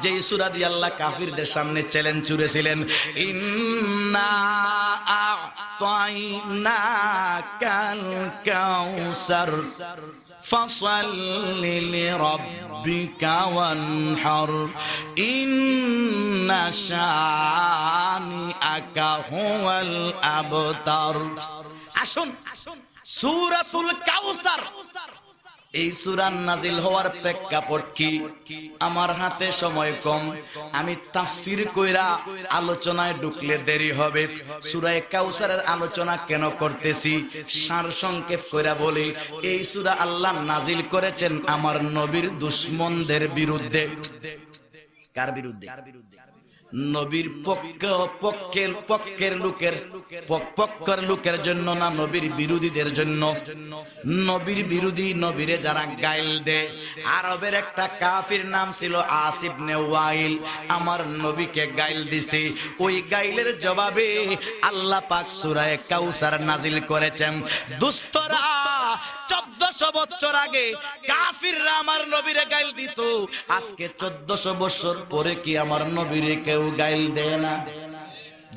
যেই সূরা দিয়ে আল্লাহ কাফিরদের সামনে চ্যালেঞ্জ ছুড়েছিলেন, ইন্না আ'তাইনাকাল কাউসার ফাসাল্লি লিরাব্বিকা ওয়ানহার ইন্না শানিআকা হুয়াল আবতার। আসুন, সূরাতুল কাউসার এই সূরা নাজিল হওয়ার প্রেক্ষাপট কি? আমার হাতে সময় কম, আমি তাফসীর কইরা আলোচনায় ঢুকলে দেরি হবে। সূরা কাউসারের আলোচনা কেন করতেছি সার সংক্ষেপ কইরা বলি। এই সূরা আল্লাহ নাজিল করেছেন আমার নবীর দুশমনদের বিরুদ্ধে। কার বিরুদ্ধে? নবীর পক্ষের লোকের জন্য না, নবীর বিরোধীদের জন্য। নবীর বিরোধী, নবীরে যারা গাইল দেয়। আরবের একটা কাফির নাম ছিল আস ইবনে ওয়াইল, আমার নবীকে গাইল দিছে। ওই গাইলের জবাবে আল্লাহ পাক সূরা কাউসার নাজিল করেছেন। দুষ্টরা 1400 বছর আগে কাফিররা আমার নবীরে গাইল দিত, আজকে 1400 বছর পরে কি আমার নবীরে কেউ গাইল দেয় না?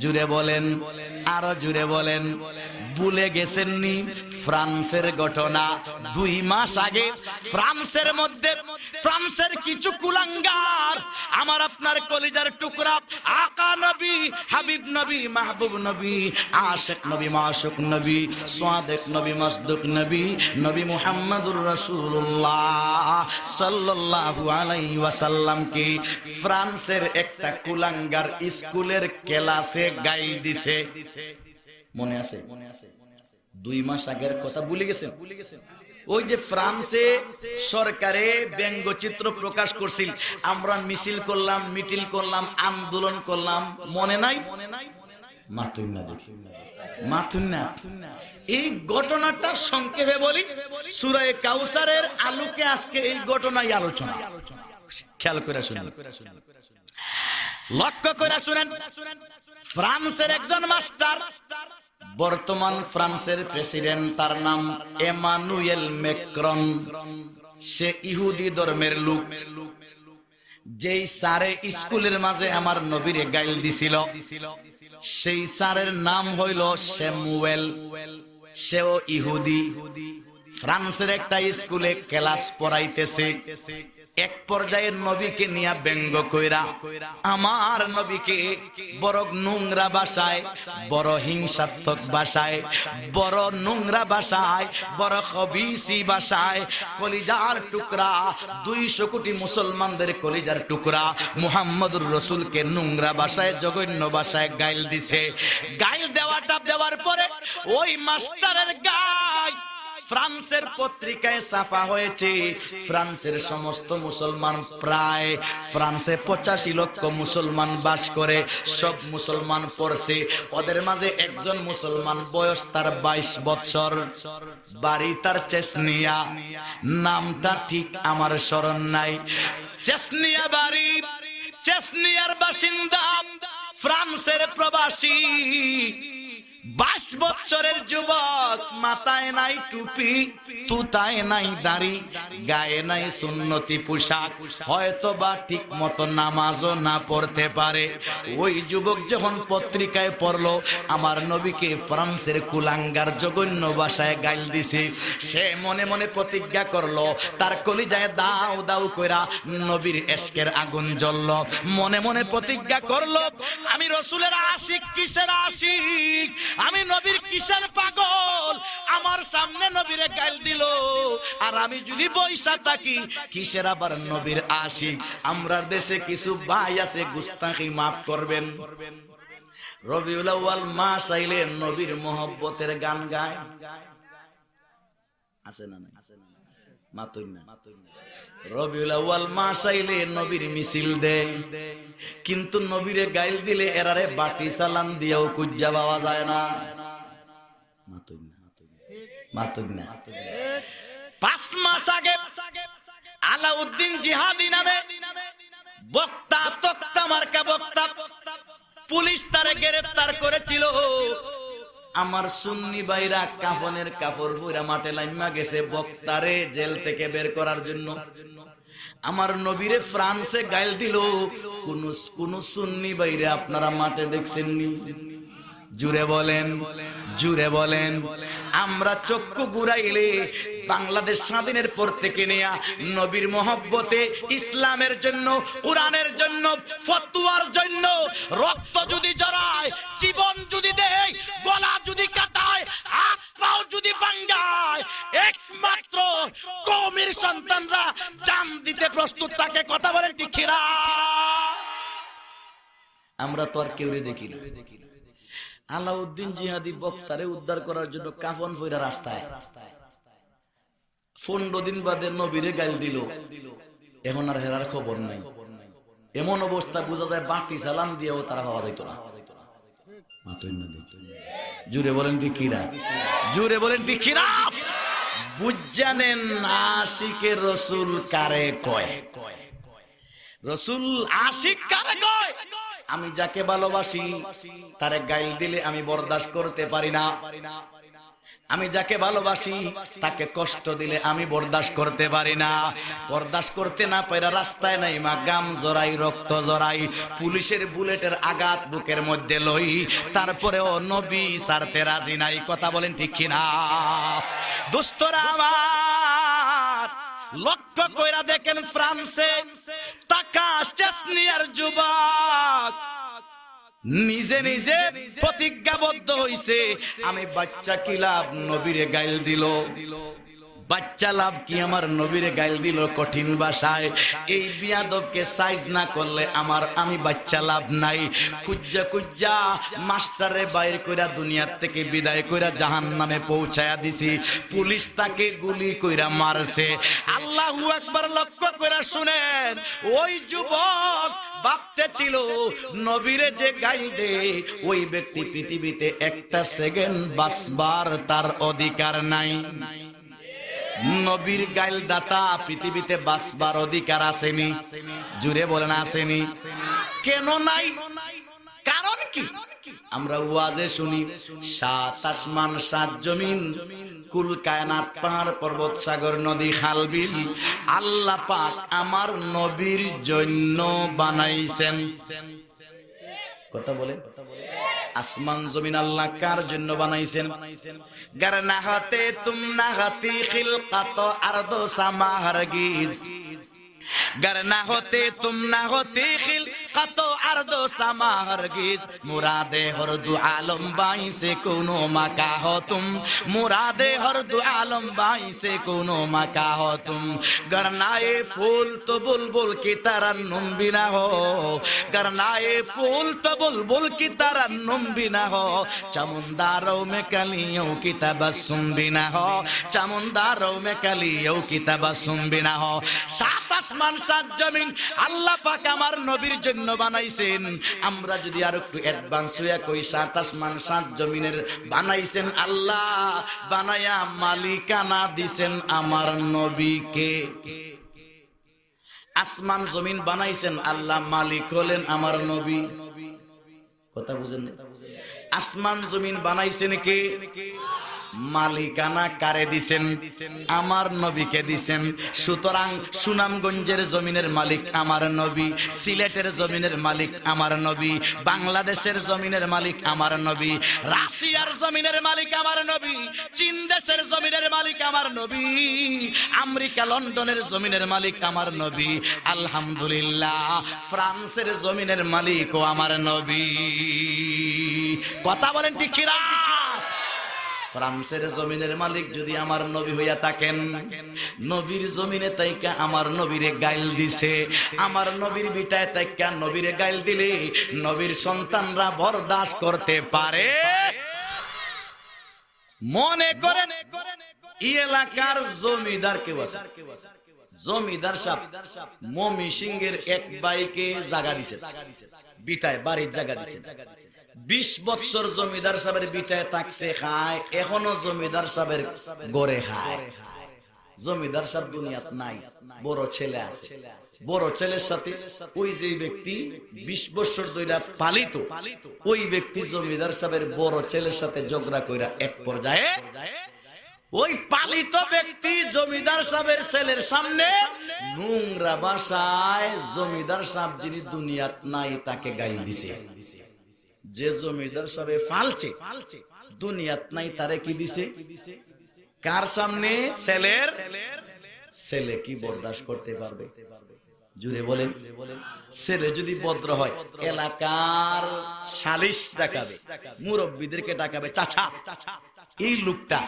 জুড়ে বলেন, আরো জুড়ে বলেন। ভুলে গেছেননি ফ্রান্সের ঘটনা? 2 মাস আগে ফ্রান্সের মধ্যে ফ্রান্সের কিছু কুলাঙ্গার আমার আপনার কলিজার টুকরা আকা নবী, হাবিব নবী, মাহবুব নবী, আশিক নবী, মাশুক নবী, সাদিক নবী, মাসদুক নবী, নবী মুহাম্মদুর রাসূলুল্লাহ সাল্লাল্লাহু আলাইহি ওয়াসাল্লাম কি ফ্রান্সের একটা কুলাঙ্গার স্কুলের ক্লাসে গাইল দিছে। মনে আছে? 2 মাস আগের কথা ভুলে গেছেন? ওই যে ফ্রান্সে সরকারে ব্যঙ্গচিত্র প্রকাশ করছিল, আমরা মিছিল করলাম, মিটিল করলাম, আন্দোলন করলাম, মনে নাই? মাতুন না, দেখি মাতুন না। এই ঘটনাটা সংক্ষেপে বলি, সূরা কাউসারের আলোকে আজকে এই ঘটনাই আলোচনা। খেয়াল করে শুনুন, লক্ষ্য করে শুনেন। ফ্রান্সের একজন মাস্টার, বর্তমান ফ্রান্সের প্রেসিডেন্ট, তার নাম এমানুয়েল ম্যাক্রন। সে ইহুদি ধর্মের লোক। যেই স্যারে স্কুলের মাঝে আমার নবীরে গাইল দিছিল, সেই স্যারের নাম হইল স্যামুয়েল। সেও ইহুদি। ফ্রান্সের একটা স্কুলে ক্লাস পড়াইতেছে। এক পর্যায়ে নবীকে নিয়ে ব্যঙ্গ কইরা আমার নবীকে বড় নোংরা ভাষায়, বড় হিংসাত্মক ভাষায়, বড় নোংরা ভাষায়, বড় খবিসি ভাষায়, কলিজার টুকরা 200 কোটি মুসলমানদের কলিজার টুকরা মুহাম্মদুর রাসূলকে নোংরা ভাষায়, জঘন্য ভাষায় গাইল দিছে। গাইল দেওয়ার পরে ওই মাস্টারের গায় ফ্রান্সের পত্রিকায় ছাপা হয়েছে। ফ্রান্সের সমস্ত মুসলমান, প্রায় ফ্রান্সে 85 লক্ষ মুসলমান বাস করে, সব মুসলমান পড়ছে। ওদের মাঝে একজন মুসলমান, বয়স তার 22 বছর, বাড়ি তার চেসনিয়া, নামটা ঠিক আমার স্মরণ নাই। চেসনিয়া বাড়ি, চেসনিয়ার বাসিন্দা, ফ্রান্সের প্রবাসী, 22 বছরের যুবক, মাথায় নাই টুপি, তুতায় নাই দাড়ি, গায়ে নাই সুন্নতি পোশাক, হয়তো বা ঠিক মতো নামাজও না পড়তে পারে। ওই যুবক যখন পত্রিকায় পড়লো আমার নবীকে ফ্রান্সের কুলাঙ্গার জঘন্য ভাষায় গাইল দিছে, সে মনে মনে প্রতিজ্ঞা করলো, তার কলিজায় দাও দাও কইরা নবীর ইশকের আগুন জ্বলল। মনে মনে প্রতিজ্ঞা করলো, আমি রাসূলের আশিক, কিসের আশিক, আমি নবীর কিসের পাগল, আমার সামনে নবীরে গাইল দিল, আর আমি যদি বইসা থাকি কিসের আবার নবীর আশিক। আমরা দেশে কিছু ভাই আছে, গুস্তাখি মাফ করবেন, রবিউল আউয়াল মাস আইলে নবীর মোহব্বতের গান গায়, আছে না? মাতুন না। রবিউল আউয়াল মাস আইলে নবীর মিছিল দেয়, কিন্তু নবীরে গাইল দিলে এরারে বাটি চালান দিয়েও কুজ্জা পাওয়া যায় না। মাতুন না। 5 মাস আগে আলাউদ্দিন জিহাদি নামে বক্তা, তক্তা মার্কা বক্তা, পুলিশ তারে গ্রেফতার করেছিল। আমার সুন্নি ভাইরা কাফনের কাপড় পরে মাঠে লাইমা গেছে বক্তারে জেল থেকে বের করার জন্য। আমার নবীরে ফ্রান্সে গাইল দিল। কোন সুন্নি ভাইরে আপনারা মাঠে দেখছেননি? জুড়ে বলেন, জুড়ে বলেন। আমরা চক্ষু ঘুরাইলে বাংলাদেশ স্বাধীনের পর থেকে নেয়া নবীর মহব্বতে, ইসলামের জন্য, কোরআনের জন্য, ফতোয়ার জন্য রক্ত যদি জড়ায়, জীবন যদি দেয়, গলা যদি কাটায়, হাত পাও যদি ভাঙায়, একমাত্র কওমের সন্তানরা জান দিতে প্রস্তুত থাকে। কথা বলেন ঠিক কিনা? আমরা তো আর কেউরে দেখি না। আলাউদ্দিন জিহাদি বক্তারে উদ্ধার করার জন্য কাফন পইরা রাস্তায় 15 দিন বাদে নবীরে গাইল দিল। এখন আর হেরার খবর নাই। এমন অবস্থা বোঝা যায় বাটি চালান দিয়েও তারা পাওয়া যাইত না। জুড়ে বলেন ঠিক কিনা? জুড়ে বলেন ঠিক কিনা? বুঝজানেন আশিকের রসুল কারে কয়? রসুল আশিক কারে কয়? আমি যাকে ভালোবাসি তারে গাইল দিলে আমি বরদাস্ত করতে পারি না। আমি যাকে ভালোবাসি তাকে কষ্ট দিলে আমি বরদাস্ত করতে পারি না। বরদাস্ত করতে না পাইরা রাস্তায় নাই মা গাম জড়াই, রক্ত জড়াই, পুলিশের বুলেটের আঘাত বুকের মধ্যে লই, তারপরেও নবী ছাড়তে রাজি নাই। কথা বলেন ঠিক কিনা? দোস্তরা আমার, লক্ষ্য কইরা দেখেন ফ্রান্সে টাকা চেসনিয়ার যুবক নিজে নিজে প্রতিজ্ঞাবদ্ধ হইছে, আমি বাচ্চা কি লাভ নবীরে গাইল দিল। বাচ্চা লাভ কি আমার নবীরে গাইল দিল কঠিন ভাষায়। এই বিয়াদবকে সাইজ না করলে আমি বাচ্চা লাভ নাই। খুজ্জা খুজ্জা মাস্টারে বাইর কইরা দুনিয়ার থেকে বিদায় কইরা জাহান্নামে পৌঁছায়া দিছি। পুলিশ তাকে গুলি কইরা মারছে। আল্লাহু আকবার। লক্ষ্য কইরা শুনেন, ওই যুবক ভাবতে ছিল নবীরে যে গাইল দে ওই ব্যক্তি পৃথিবীতে একটা সেকেন্ড বাঁচবার তার অধিকার নাই। নবীর গাইল দাতা পৃথিবীতে বাঁচবার অধিকার আসেনি। জুড়ে বলেন আসেনি? কেন নাই? কারণ কি? আমরা ওয়াজে শুনি 7 আসমান 7 জমিন, কুল কায়নাত, পাহাড় পর্বত সাগর নদী খাল বিল আল্লাহ পাক আমার নবীর জন্য বানাইছেন। কথা বলে, আসমান জমিন আল্লাহ কার জন্য বানাইছেন? গার না হতে তুম না হতি খিলকাত আরদ সামা হরগিজ, गर ना होते तुम ना होते खिलकत अर्दो समा हरगिज, मुरादे हर दु आलम बाई से कोनो मका हो तुम, मुरादे हर दु आलम बाई से कोनो मका हो तुम। गरनाए फूल तो बुलबुल की तरन्नुम भी ना हो, गरनाए फूल तो बुलबुल की तरन्नुम भी ना हो, चमुंदारों में कलियों की तबस्सुम भी ना हो, चमुंदारों में कलियों की तबस्सुम भी ना हो। 7 আসমান 7 জমিন আল্লাহ পাক আমার নবীর জন্য বানাইছেন। আমরা যদি আর একটু অ্যাডভান্স হইয়া কই 7 আসমান 7 জমিনের বানাইছেন আল্লাহ, বানায়া মালিকানা দিবেন আমার নবীকে। আসমান জমিন বানাইছেন আল্লাহ, মালিক হলেন আমার নবী। কথা বুঝেন? আসমান জমিন বানাইছেন কে? মালিকানা কারে দিছেন? আমার নবীকে দিছেন। সুতরাং সুনামগঞ্জের জমিনের মালিক আমার নবী, সিলেটের জমিনের মালিক আমার নবী, বাংলাদেশের জমিনের মালিক আমার নবী, রাশিয়ার জমিনের মালিক আমার নবী, চীন দেশের জমিনের মালিক আমার নবী, আমেরিকা লন্ডনের জমিনের মালিক আমার নবী, আলহামদুলিল্লাহ ফ্রান্সের জমিনের মালিকও আমার নবী। কথা বলেন ঠিক কিনা? ফ্রান্সের জমিনের মালিক যদি আমার নবী হইয়া থাকেন, নবীর জমিনে তাইকা আমার নবীরে গাইল দিছে, আমার নবীর বিটায় তাইকা নবীরে গাইল দিলে নবীর সন্তানরা বরদাস্ত করতে পারে? মনে করেন এই এলাকার জমিদার কেউ আছে, জমিদার সাহেব মমি সিংহের এক ভাইকে জায়গা দিছে, বিটায় বাড়ির জায়গা দিছে। 20 বছর জমিদার সাহেবের বিটায় থাকছে, খায়, এখনো জমিদার সাহেবের গড়ে খায়। জমিদার সাহেব দুনিয়াত নাই, বড় ছেলে আছে। বড় ছেলের সাথে ওই যে ব্যক্তি 20 বছর ধরে পালিত, ওই ব্যক্তি জমিদার সাহেবের বড় ছেলের সাথে ঝগড়া কইরা এক পর্যায়ে ওই পালিত ব্যক্তি জমিদার সাহেবের ছেলের সামনে নোংরা ভাষায় জমিদার সাহেব যিনি দুনিয়াত নাই তাকে গাইল দিছে। যে জমিদার সাহেব ফালছে দুনিয়াত নাই তারে কি দিছে? কার সামনে? ছেলের। ছেলে কি বরদাস্ত করতে পারবে? জুড়ে বলেন। ছেলে যদি ভদ্র হয় এলাকার সালিশ ডাকাবে, মুরব্বীদেরকে ডাকাবে, চাচা এই লোকটা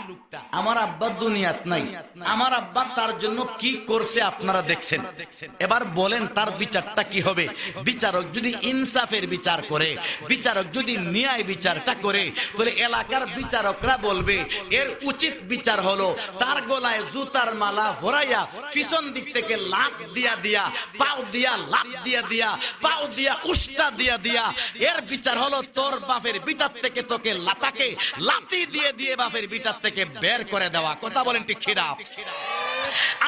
আমার আব্বা দুনিয়াত নাই, আমার আব্বা তার জন্য কি করছে আপনারা দেখছেন, এবার বলেন তার বিচারটা কি হবে? বিচারক যদি ইনসাফের বিচার করে, বিচারক যদি ন্যায় বিচারটা করে, তাহলে এলাকার বিচারকরা বলবে এর উচিত বিচার হলো তার গলায় জুতার মালা ভরাইয়া পিছন দিক থেকে লাত দিয়া দিয়া, পাও দিয়া লাত দিয়া দিয়া, পাও দিয়া উষ্টা দিয়া দিয়া, এর বিচার হলো তোর বাপের বিটার থেকে তোকে লাতাকে লাতি দিয়ে দিয়ে বাপের বিটার থেকে বের করে দেওয়া। কথা বলেন ঠিক কিনা?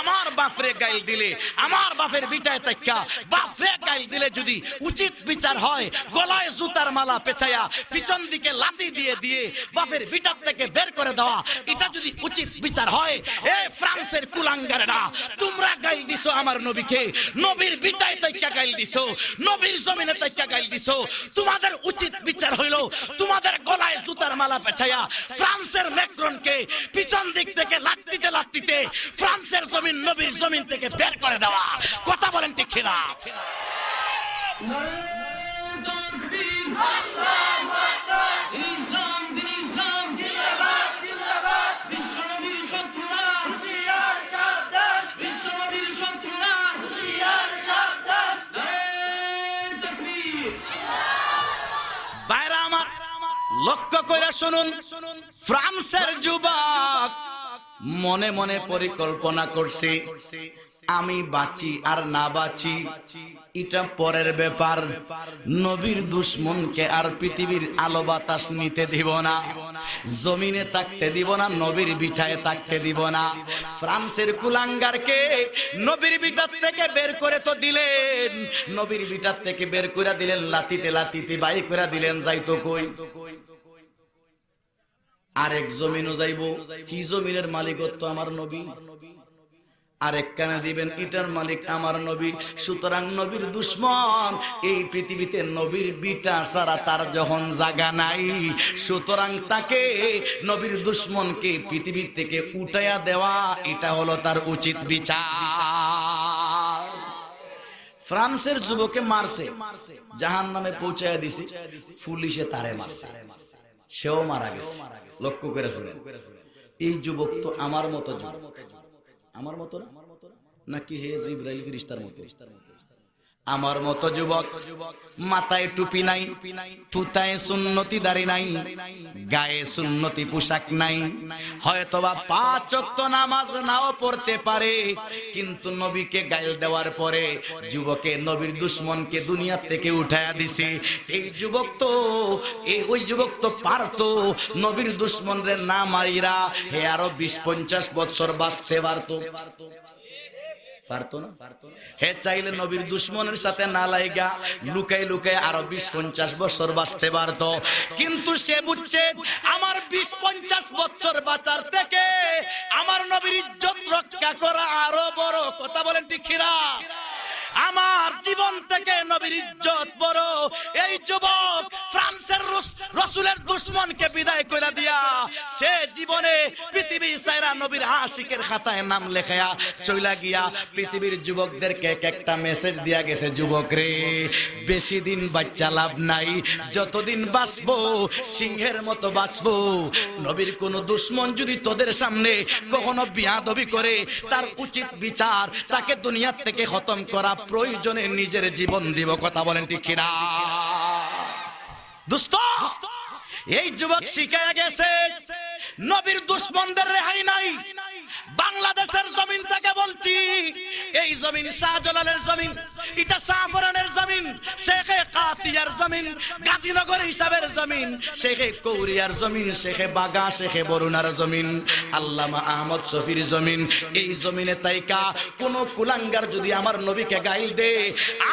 আমার বাপরে গাইল দিলে, আমার বাপের বিটায় তাইকা বাপরে গাইল দিলে যদি উচিত বিচার হয় গলায় জুতার মালা পেঁচাইয়া পিছন দিকে লাতি দিয়ে দিয়ে বাপের বিটার থেকে বের করে দেওয়া, এটা যদি উচিত বিচার হয়, এ ফ্রান্সের কুলাঙ্গারেরা তোমরা গাইল দিছো আমার নবীকে, নবীর বিটায় তাইকা গাইল দিছো, নবীর জমিনে তাইকা গাইল দিছো, তোমাদের উচিত বিচার হইল তোমাদের গলায় জুতার মালা পেঁচাইয়া ফ্রান্সের ম্যাক্রনকে পিছন দিক থেকে লাত্তিতে লাত্তিতে ফ্রান্সের জমিন নবীর জমিন থেকে বের করে দেওয়া। কথা বলেন ঠিক কিনা? বাইরা আমার লক্ষ্য করে শুনুন, ফ্রান্সের যুবক মনে মনে পরিকল্পনা করছে আমি বাঁচি আর না বাঁচি এটা পরের ব্যাপার, নবীর দুশমনকে আর পৃথিবীর আলো বাতাস নিতে দিব না, জমিনে থাকতে দিব না, নবীর বিঠায় থাকতে দিব না। ফ্রান্সের কুলাঙ্গারকে নবীর বিটার থেকে বের করে তো দিলেন, নবীর বিটার থেকে বের করে দিলেন, লাতিতে লাতিতে বাই করে দিলেন, যাইতো কই? আরেক জমিনও যাইবো, কি জমিনের মালিকত্ব আমার নবী, আরেক কানে দিবেন এটার মালিক আমার নবী। সুতরাং নবীর দুশমন এই পৃথিবীতে নবীর বিটা ছাড়া তার যখন জায়গা নাই, সুতরাং তাকে নবীর দুশমনকে পৃথিবী থেকে উঠাইয়া দেওয়া এটা হলো তার উচিত বিচার। ফ্রান্সের যুবকে মারছে, জাহান্নামে পৌঁছায়া দিছে, পুলিশে তারে মারছে, সেও মারা গেছে। লক্ষ্য করে শুনেন, এই যুবক তো আমার মতো যুবক, আমার মতো না নাকি হে জিবরাইল ফেরেশতার মতো? আমার মতো যুবক, মাথায় টুপি নাই, থুতায় সুন্নতি দাড়ি নাই, গায়ে সুন্নতি পোশাক নাই, হয়তোবা 5 ওয়াক্ত নামাজ নাও পড়তে পারে, কিন্তু নবীকে গাইল দেওয়ার পরে যুবকে নবীর দুশমনকে দুনিয়া থেকে উঠায়া দিছে। এই যুবক তো ওই যুবক তো পারতো নবীর দুশমনরে না মাইরা হে আরো 20-50 বছর বাঁচতে পারতো, পারতো না? হে চাইলে নবীর দুশমনের সাথে না লাইগা লুকাই লুকাই আরো 20-50 বছর বাঁচতে পারতো, কিন্তু সে বুঝছে আমার 20-50 বছর বাঁচার থেকে আমার নবীর ইজ্জত রক্ষা করা আরো বড়। কথা বলেন ঠিক কিনা? আমার জীবন থেকে নবীর ইজ্জত বড়। এই যুবক ফ্রান্সের রাসূলের দুশমনকে বিদায় করে দিয়া সে জীবনে পৃথিবী সাইরা নবীর আশিকের খাতায় নাম লেখায়া চইলা গিয়া পৃথিবীর যুবকদেরকে এক একটা মেসেজ দিয়া গেছে, যুবক রে বেশি দিন বাচ্চা লাভ নাই, যতদিন বাঁচবো সিংহের মতো বাঁচবো। নবীর কোন দুশমন যদি তোদের সামনে কখনো বিয়াদবি করে তার উচিত বিচার, তাকে দুনিয়া থেকে খতম করা প্রয়োজনে নিজের জীবন দিব। কথা বলেন ঠিক কিনা? দোস্ত এই যুবক শিখায়া গেছে নবীর দুশমনদের রেহাই নাই। বাংলাদেশের জমিন থেকে বলছি, এই জমিন শাহজালালের জমিন, এটা শাহফরানের জমিন, শেখে কাতিয়ার জমিন, গাজীনগর হিসাবের জমিন, শেখে কৌরিয়ার জমিন, শেখে বাগা, শেখে বরুণার জমিন, আল্লামা আহমদ শফির জমিন। এই জমিনে তাইকা কোন কুলাঙ্গার যদি আমার নবীকে গাইল দে,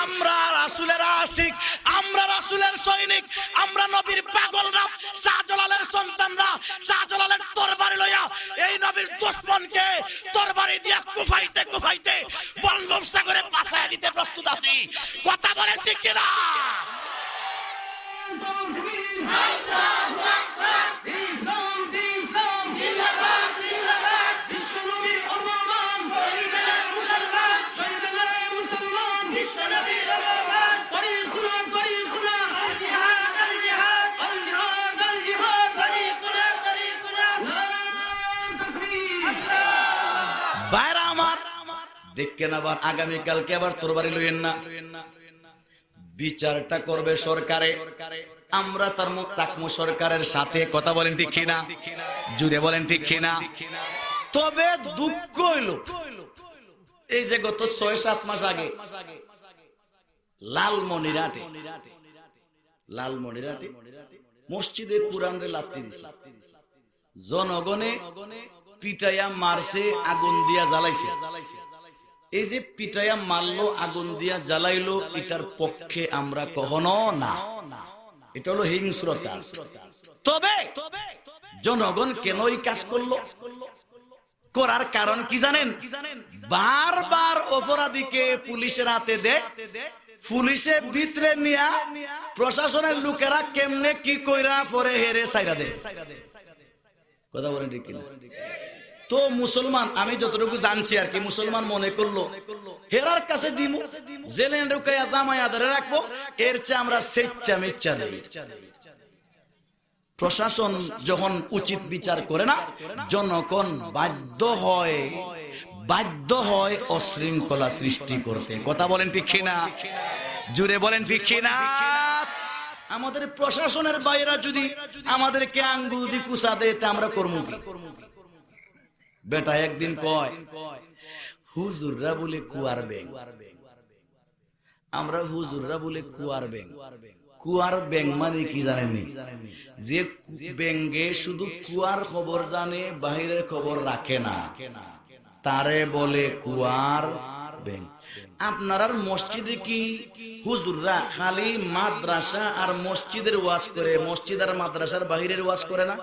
আমরা রাসূলের আশিক, আমরা রাসূলের সৈনিক, আমরা নবীর পাগলরা, শাহজালালের সন্তানরা শাহজালালের তরবারি লইয়া এই নবীর দুশমনকে তরবারি দিয়া কুফাইতে কুফাইতে বঙ্গোপসাগরে পাছায় দিতে প্রস্তুত আছি। কথা বলেন ঠিক কিনা? আল্লাহু আকবার। ইসলাম ইসলাম জিন্দাবাদ জিন্দাবাদ। বিশ্বনবীর অবমান শহীদের মুসলমান, শহীদের মুসলমান, বিশ্বনবীর অবমান। তরিকুনা তরিকুনা আল জিহাদ আল জিহাদ আল জিহাদ আল জিহাদ। তরিকুনা তরিকুনা তাকবীর। বাইরা আমার দেখেন, আবার আগামীকালকে আবার তরবারি লইয়েন না। বিচারটা করবে সরকারে, আমরা তার মুখ তাকমু সরকারের সাথে। কথা বলেন ঠিক কিনা? জুড়ে বলেন ঠিক কিনা? তবে দুঃখ হইল, এই যে গত ৬-৭ মাস আগে লালমনিরহাটে মসজিদে কোরআনে লাথি দিছে, জনগণে পিটাইয়া মারছে, আগুন দিয়া জ্বালাইছে। এই যে পিটাইয়া মারলো, আগুন দিয়া জ্বালাইলো, এটার পক্ষে আমরা কখনো না। এটা হলো হিংস্রতা। তবে জনগণ কেন এই কাজ করলো? করার কারণ কি জানেন? বারবার অপরাধীকে পুলিশের হাতে দেয়, পুলিশের ভিতরে নিয়া প্রশাসনের লোকেরা কেমনে কি কইরা পরে হেরে সাইরা দেয়। কথা বলেন ঠিক কিনা? তো মুসলমান, আমি যতটুকু জানছি আর কি, মুসলমান মনে করলো হেরার কাছে দিমু, জেলে ঢুকাইয়া জামায়া ধরে রাখবো, এর চেয়ে আমরা স্বেচ্ছা মিচ্ছা দেই। প্রশাসন যখন উচিত বিচার করে না, জনগণ বাধ্য হয় অশৃঙ্খলা সৃষ্টি করতে। কথা বলেন ঠিক কিনা? জুড়ে বলেন ঠিক কিনা? আমাদের প্রশাসনের বাইরা যদি আমাদেরকে আঙ্গুল দিয়ে কুচা দেয়, তা আমরা করবো কি? বেটা একদিন কয়, হুজুররা বলে কুয়ার ব্যাং, আমরা হুজুররা বলে কুয়ার ব্যাং। কুয়ার ব্যাং মানে কি জানেননি? যে ব্যাঙ্গে শুধু কুয়ার খবর জানে, বাহিরের খবর রাখে না, তারে বলে কুয়ার ব্যাং। আপনার মসজিদে কি হুজুররা খালি মাদ্রাসা আর মসজিদের ওয়াজ করে, মসজিদ আর মাদ্রাসার বাহিরের ওয়াজ করে না?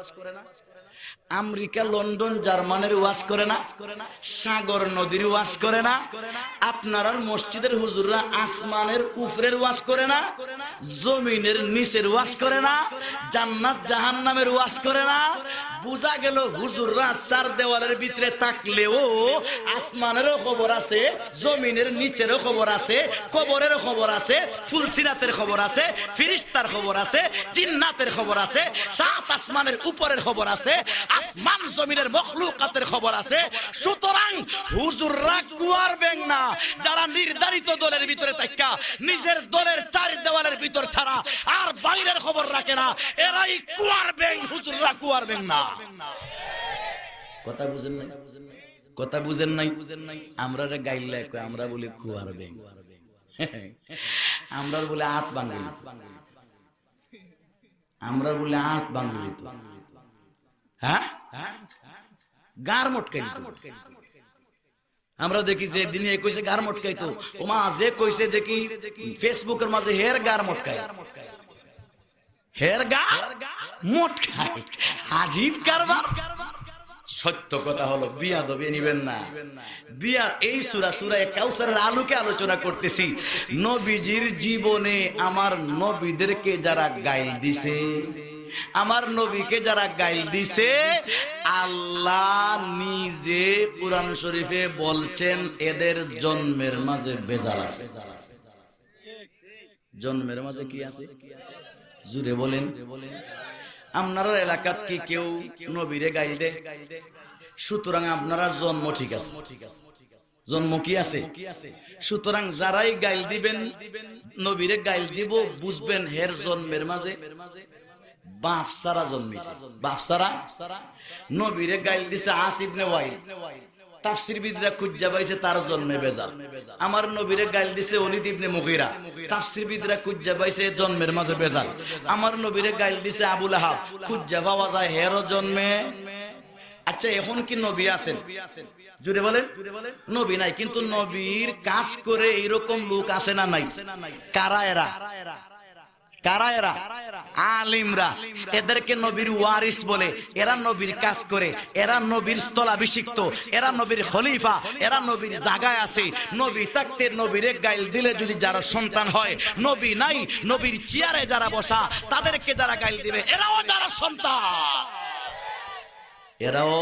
আমেরিকা, লন্ডন, জার্মানের ওয়াজ করে না? সাগর নদীর ওয়াজ করে না? আপনার মসজিদের হুজুররা আসমানের উপরের ওয়াজ করে না? জমিনের নিচের ওয়াজ করে না? জান্নাত জাহান্নামের ওয়াজ করে না? বুঝা গেল হুজুররা চার দেওয়ালের ভিতরে থাকলেও আসমানেরও খবর আছে, জমিনের নিচেরও খবর আছে, কবরের খবর আছে, ফুলসিরাতের খবর আছে, ফিরিস্তার খবর আছে, জিন্নাতের খবর আছে, সাত আসমানের উপরের খবর আছে, আসমান জমিনের মখলুকাতের খবর আছে। সুতরাং হুজুররা কুয়ার ব্যাং না, যারা নির্ধারিত দলের ভিতরে থাকা নিজের দলের চার দেওয়ালের ভিতর ছাড়া আর বাইরের খবর রাখে না, এরাই কুয়ার ব্যাং, হুজুররা কুয়ার ব্যাং না। কথা বুঝেন নাই? কথা বুঝেন নাই? আমরা গাইলে আমরা বলি কুয়ার ব্যাং, আমরা বলে আত বাঙালি, আমরা বলে আত বাঙালি। তো হ্যাঁ, গার মটকাইতো আমরা দেখি, যে দিনে কইছে গার মটকাইতো, ও মা যে কইছে দেখি ফেসবুকের মাঝে হের গার মটকায়, হের গার মটকায়, আজীব কারবার। সত্য কথা হলো বিয়া দবে নিবেন না। বিয়া এই সূরা কাউসারের আলোকে আলোচনা করতেছি। নবীজির জীবনে আমার নবীদেরকে যারা গাইল দিছে, আমার নবীকে যারা গাইল দিছে, আল্লাহ নিজে কুরআন শরীফে বলছেন এদের জন্মের মাঝে বেজাল আছে। জন্মের মাঝে কি আছে? জুড়ে বলেন। আপনার এলাকাত কি কেউ নবীরে গাইল দে? সুতরাং আপনারা জন্ম ঠিক আছে, জন্ম কি আছে? সুতরাং যারাই গাইল দিবেন, নবীরে গাইল দিব, বুঝবেন হের জন্মের মাঝে বাপ সারা জন্মিছে। বাপ সারা নবীরে গাইল দিছে আস ইবনে ওয়াইল, তাফসীরবিদরা খুঁজা পাইছে তার জন্মে ভেজাল। আমার নবীরে গাইল দিছে ওলীদ ইবনে মুগীরা, তাফসীরবিদরা খুঁজা পাইছে জন্মের মাঝে ভেজাল। আমার নবীরে গাইল দিছে আবু লাহাব, খুঁজা পাওয়া যায় হেরও জন্মে। আচ্ছা এখন কি নবী আছেন? জুড়ে বলেন। নবী নাই, কিন্তু নবীর কাজ করে এরকম লোক আছে না নাই? কারা এরা? কারা এরা? আলিমরা। এদেরকে নবীর ওয়ারিস বলে। এরা নবীর কাজ করে, এরা নবীর স্থলাভিষিক্ত, এরা নবীর খলিফা, এরা নবীর জায়গায় আছে। নবী থাকতে নবীরে গাইল দিলে যদি যারা সন্তান হয়, নবী নাই নবীর চেয়ারে যারা বসা তাদেরকে যারা গাইল দিবে এরাও যারা সন্তান। এরাও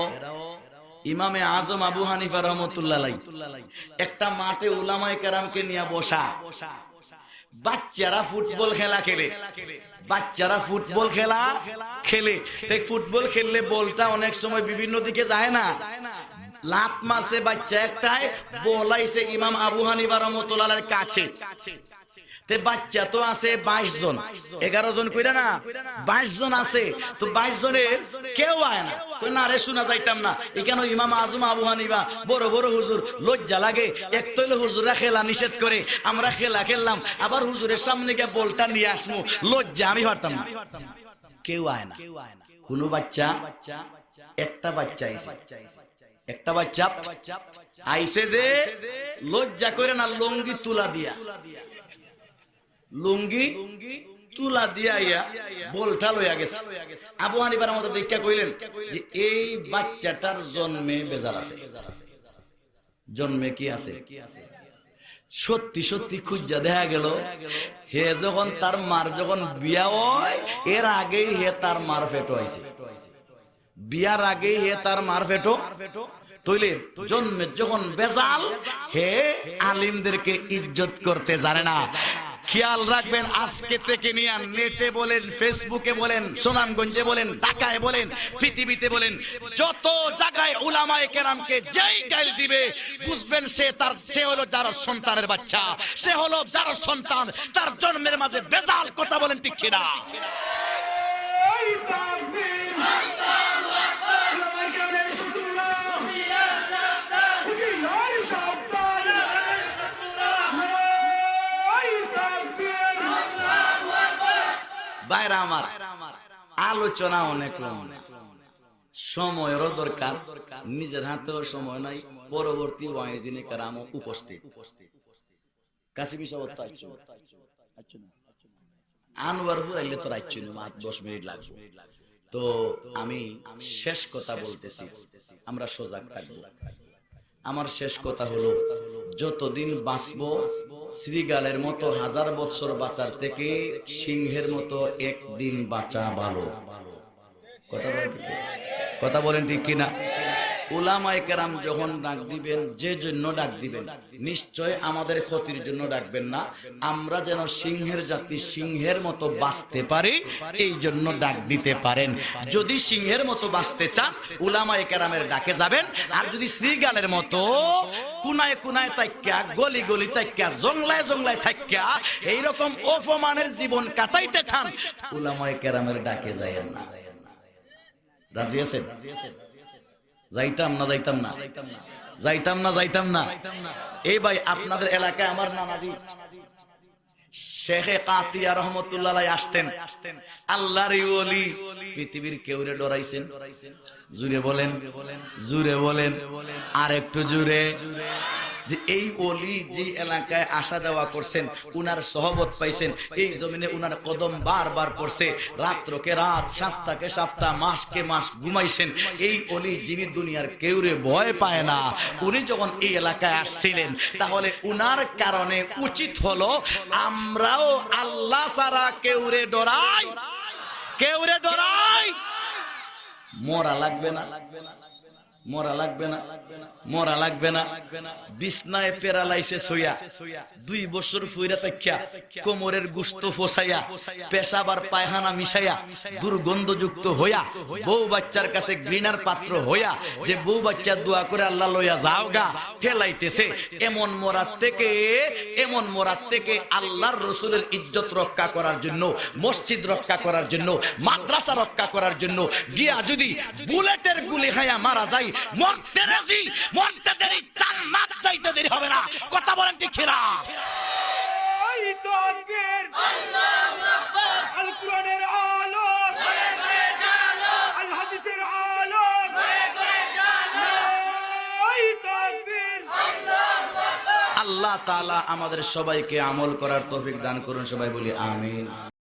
ইমামে আজম আবু হানিফা রাহমাতুল্লাহ আলাইহি একটা মাঠে উলামায়ে কেরামকে নিয়ে বসা। বাচ্চারা ফুটবল খেলা খেলে, বাচ্চারা ফুটবল খেলা খেলে। তাই ফুটবল খেললে বলটা অনেক সময় বিভিন্ন দিকে যায় না, লাত মারছে বাচ্চা একটাই, বল আইছে ইমাম আবু হানিফা রাহমাতুল্লাহ আলাইহির কাছে। তে বাচ্চা তো আছে 22 জন, 11 জন কইরা না 22 জন আছে। তো 22 জনের কেউ আয় না, কই না রে শোনা যাইতাম না। এখানে ইমাম আজম আবু হানিফা বড় বড় হুজুর, লজ্জা লাগে। এক তৈল হুজুররা খেলা নিষেধ করে, আমরা খেলা খেললাম, আবার হুজুরের সামনে গিয়ে বলটা নিয়ে আসমু, লজ্জা আমি পারতাম না। কেউ আয় না, কোন বাচ্চা। একটা বাচ্চা আইছে, একটা বাচ্চা আইছে যে লজ্জা করে না, লুঙ্গি তুলা দিয়া, লুঙ্গি তুলা দিয়া বলটা লইয়া গেছে। আবু হানিফার মতো দেখা কইলেন যে এই বাচ্চাটার জন্মে বেজাল আছে। জন্মে কি আছে? সত্যি সত্যি খুঁজা দেখা গেল হে যখন তার মার যখন বিয়া হয় এর আগেই হে তার মার ফেটো আইছে। বিয়ার আগেই হে তার মার ফেটো তৈলে জন্মে যখন বেজাল, হে আলিমদেরকে ইজ্জত করতে জানে না। খেয়াল রাখবেন, আজকে থেকে নিয়ে নেটে বলেন, ফেসবুকে বলেন, সুনামগঞ্জে বলেন, ঢাকায় বলেন, পৃথিবীতে বলেন, যত জায়গায় উলামায়ে কেরামকে যেই গাইল দিবে বুঝবেন সে হলো যার সন্তানের বাচ্চা, সে হলো যার সন্তান, তার জন্মের মাঝে বেজাল। কথা বলেন ঠিক কিনা? বাইরে আমার আলোচনা অনেক সময়েরও দরকার, নিজের হাতেও সময় নাই। পরবর্তী ওয়াইজিনে কেরাম উপস্থিত কাশিবি সাহেব আনোয়ারপুর আইলে তো রাইছিল মাত্র 10 মিনিট লাগবে। তো আমি শেষ কথা বলতেছি, আমরা সজাগ থাকবো। আমার শেষ কথা হলো, যতদিন বাঁচবো শ্রীগালের মতো 1000 বছর বাঁচার থেকে সিংহের মতো একদিন বাঁচা ভালো। কথা বলেন ঠিক কিনা? উলামায়ে কেরাম যখন ডাক দিবেন, যে জন্য ডাক দিবেন, নিশ্চয় আমাদের ক্ষতির জন্য ডাকবেন না। আমরা যেন সিংহের জাতি সিংহের মতো বাঁচতে পারি এই জন্য ডাক দিতে পারেন। যদি সিংহের মতো বাঁচতে চান উলামায়ে কেরামের ডাকে যাবেন। আর যদি শ্রীগালের মতো কুনায় কুনায় তাইক্কা, গলি গলি তাইক্কা, জংলায় জংলায় থাইক্কা এইরকম অপমানের জীবন কাটাইতে চান, উলামায়ে কেরামের ডাকে যাইয়েন না। রাজি আছেন? যাইতাম না যাইতাম না যাইতাম না যাইতাম না। এই ভাই আপনাদের এলাকায় আমার নানাজি শেখে কাতিয়া রহমতুল্লাহ আলাইহি আসতেন। আল্লাহর ওলি, পৃথিবীর কেউরে ডরাইছেন? জুড়ে বলেন, জুড়ে বলেন, আর একটু জুড়ে। যে এই ওলি যে এলাকায় আসা যাওয়া করছেন, উনার সহবত পাইছেন, এই জমিনে উনার কদম বারবার পড়ছে, রাত্রকে রাত, সপ্তাহকে সপ্তাহ, মাসকে মাস ঘুমাইছেন। এই ওলি যিনি দুনিয়ার কেউরে ভয় পায় না, উনি যখন এই এলাকায় আসছিলেন, তাহলে উনার কারণে উচিত হলো আমরাও আল্লাহ ছাড়া কেউরে ডরাই, কেউরে ডরাই। মরা লাগবে না, মরা লাগবে না, মরা লাগবে না। বিছনায় প্যারালাইসিস হইয়া 2 বছর ফুইরা তাকিয়া কোমরের গোশত ফসাইয়া, পেশাব আর পায়খানা মিশাইয়া, দুর্গন্ধযুক্ত হইয়া, বউ বাচ্চার কাছে ঘৃণার পাত্র হইয়া, যে বউ বাচ্চা দোয়া করে আল্লাহ লইয়া যাও গা ঠেলাইতেছে, এমন মরাত থেকে আল্লাহর রাসূলের ইজ্জত রক্ষা করার জন্য, মসজিদ রক্ষা করার জন্য, মাদ্রাসা রক্ষা করার জন্য গিয়া যদি বুলেটের গুলি খাইয়া মারা যায়, মরতে রাজি, মরতে দেরি, জান্নাত চাইতে দেরি হবে না। কথা বলেন ঠিক কিনা? এই তাকবীর, আল্লাহু আকবার, আল কোরআনের আলো, ঘরে ঘরে জালো, আল হাদিসের আলো, ঘরে ঘরে জালো, এই তাকবীর, আল্লাহু আকবার। আল্লাহ তাআলা আমাদের সবাইকে আমল করার তৌফিক দান করুন, সবাই বলি আমিন।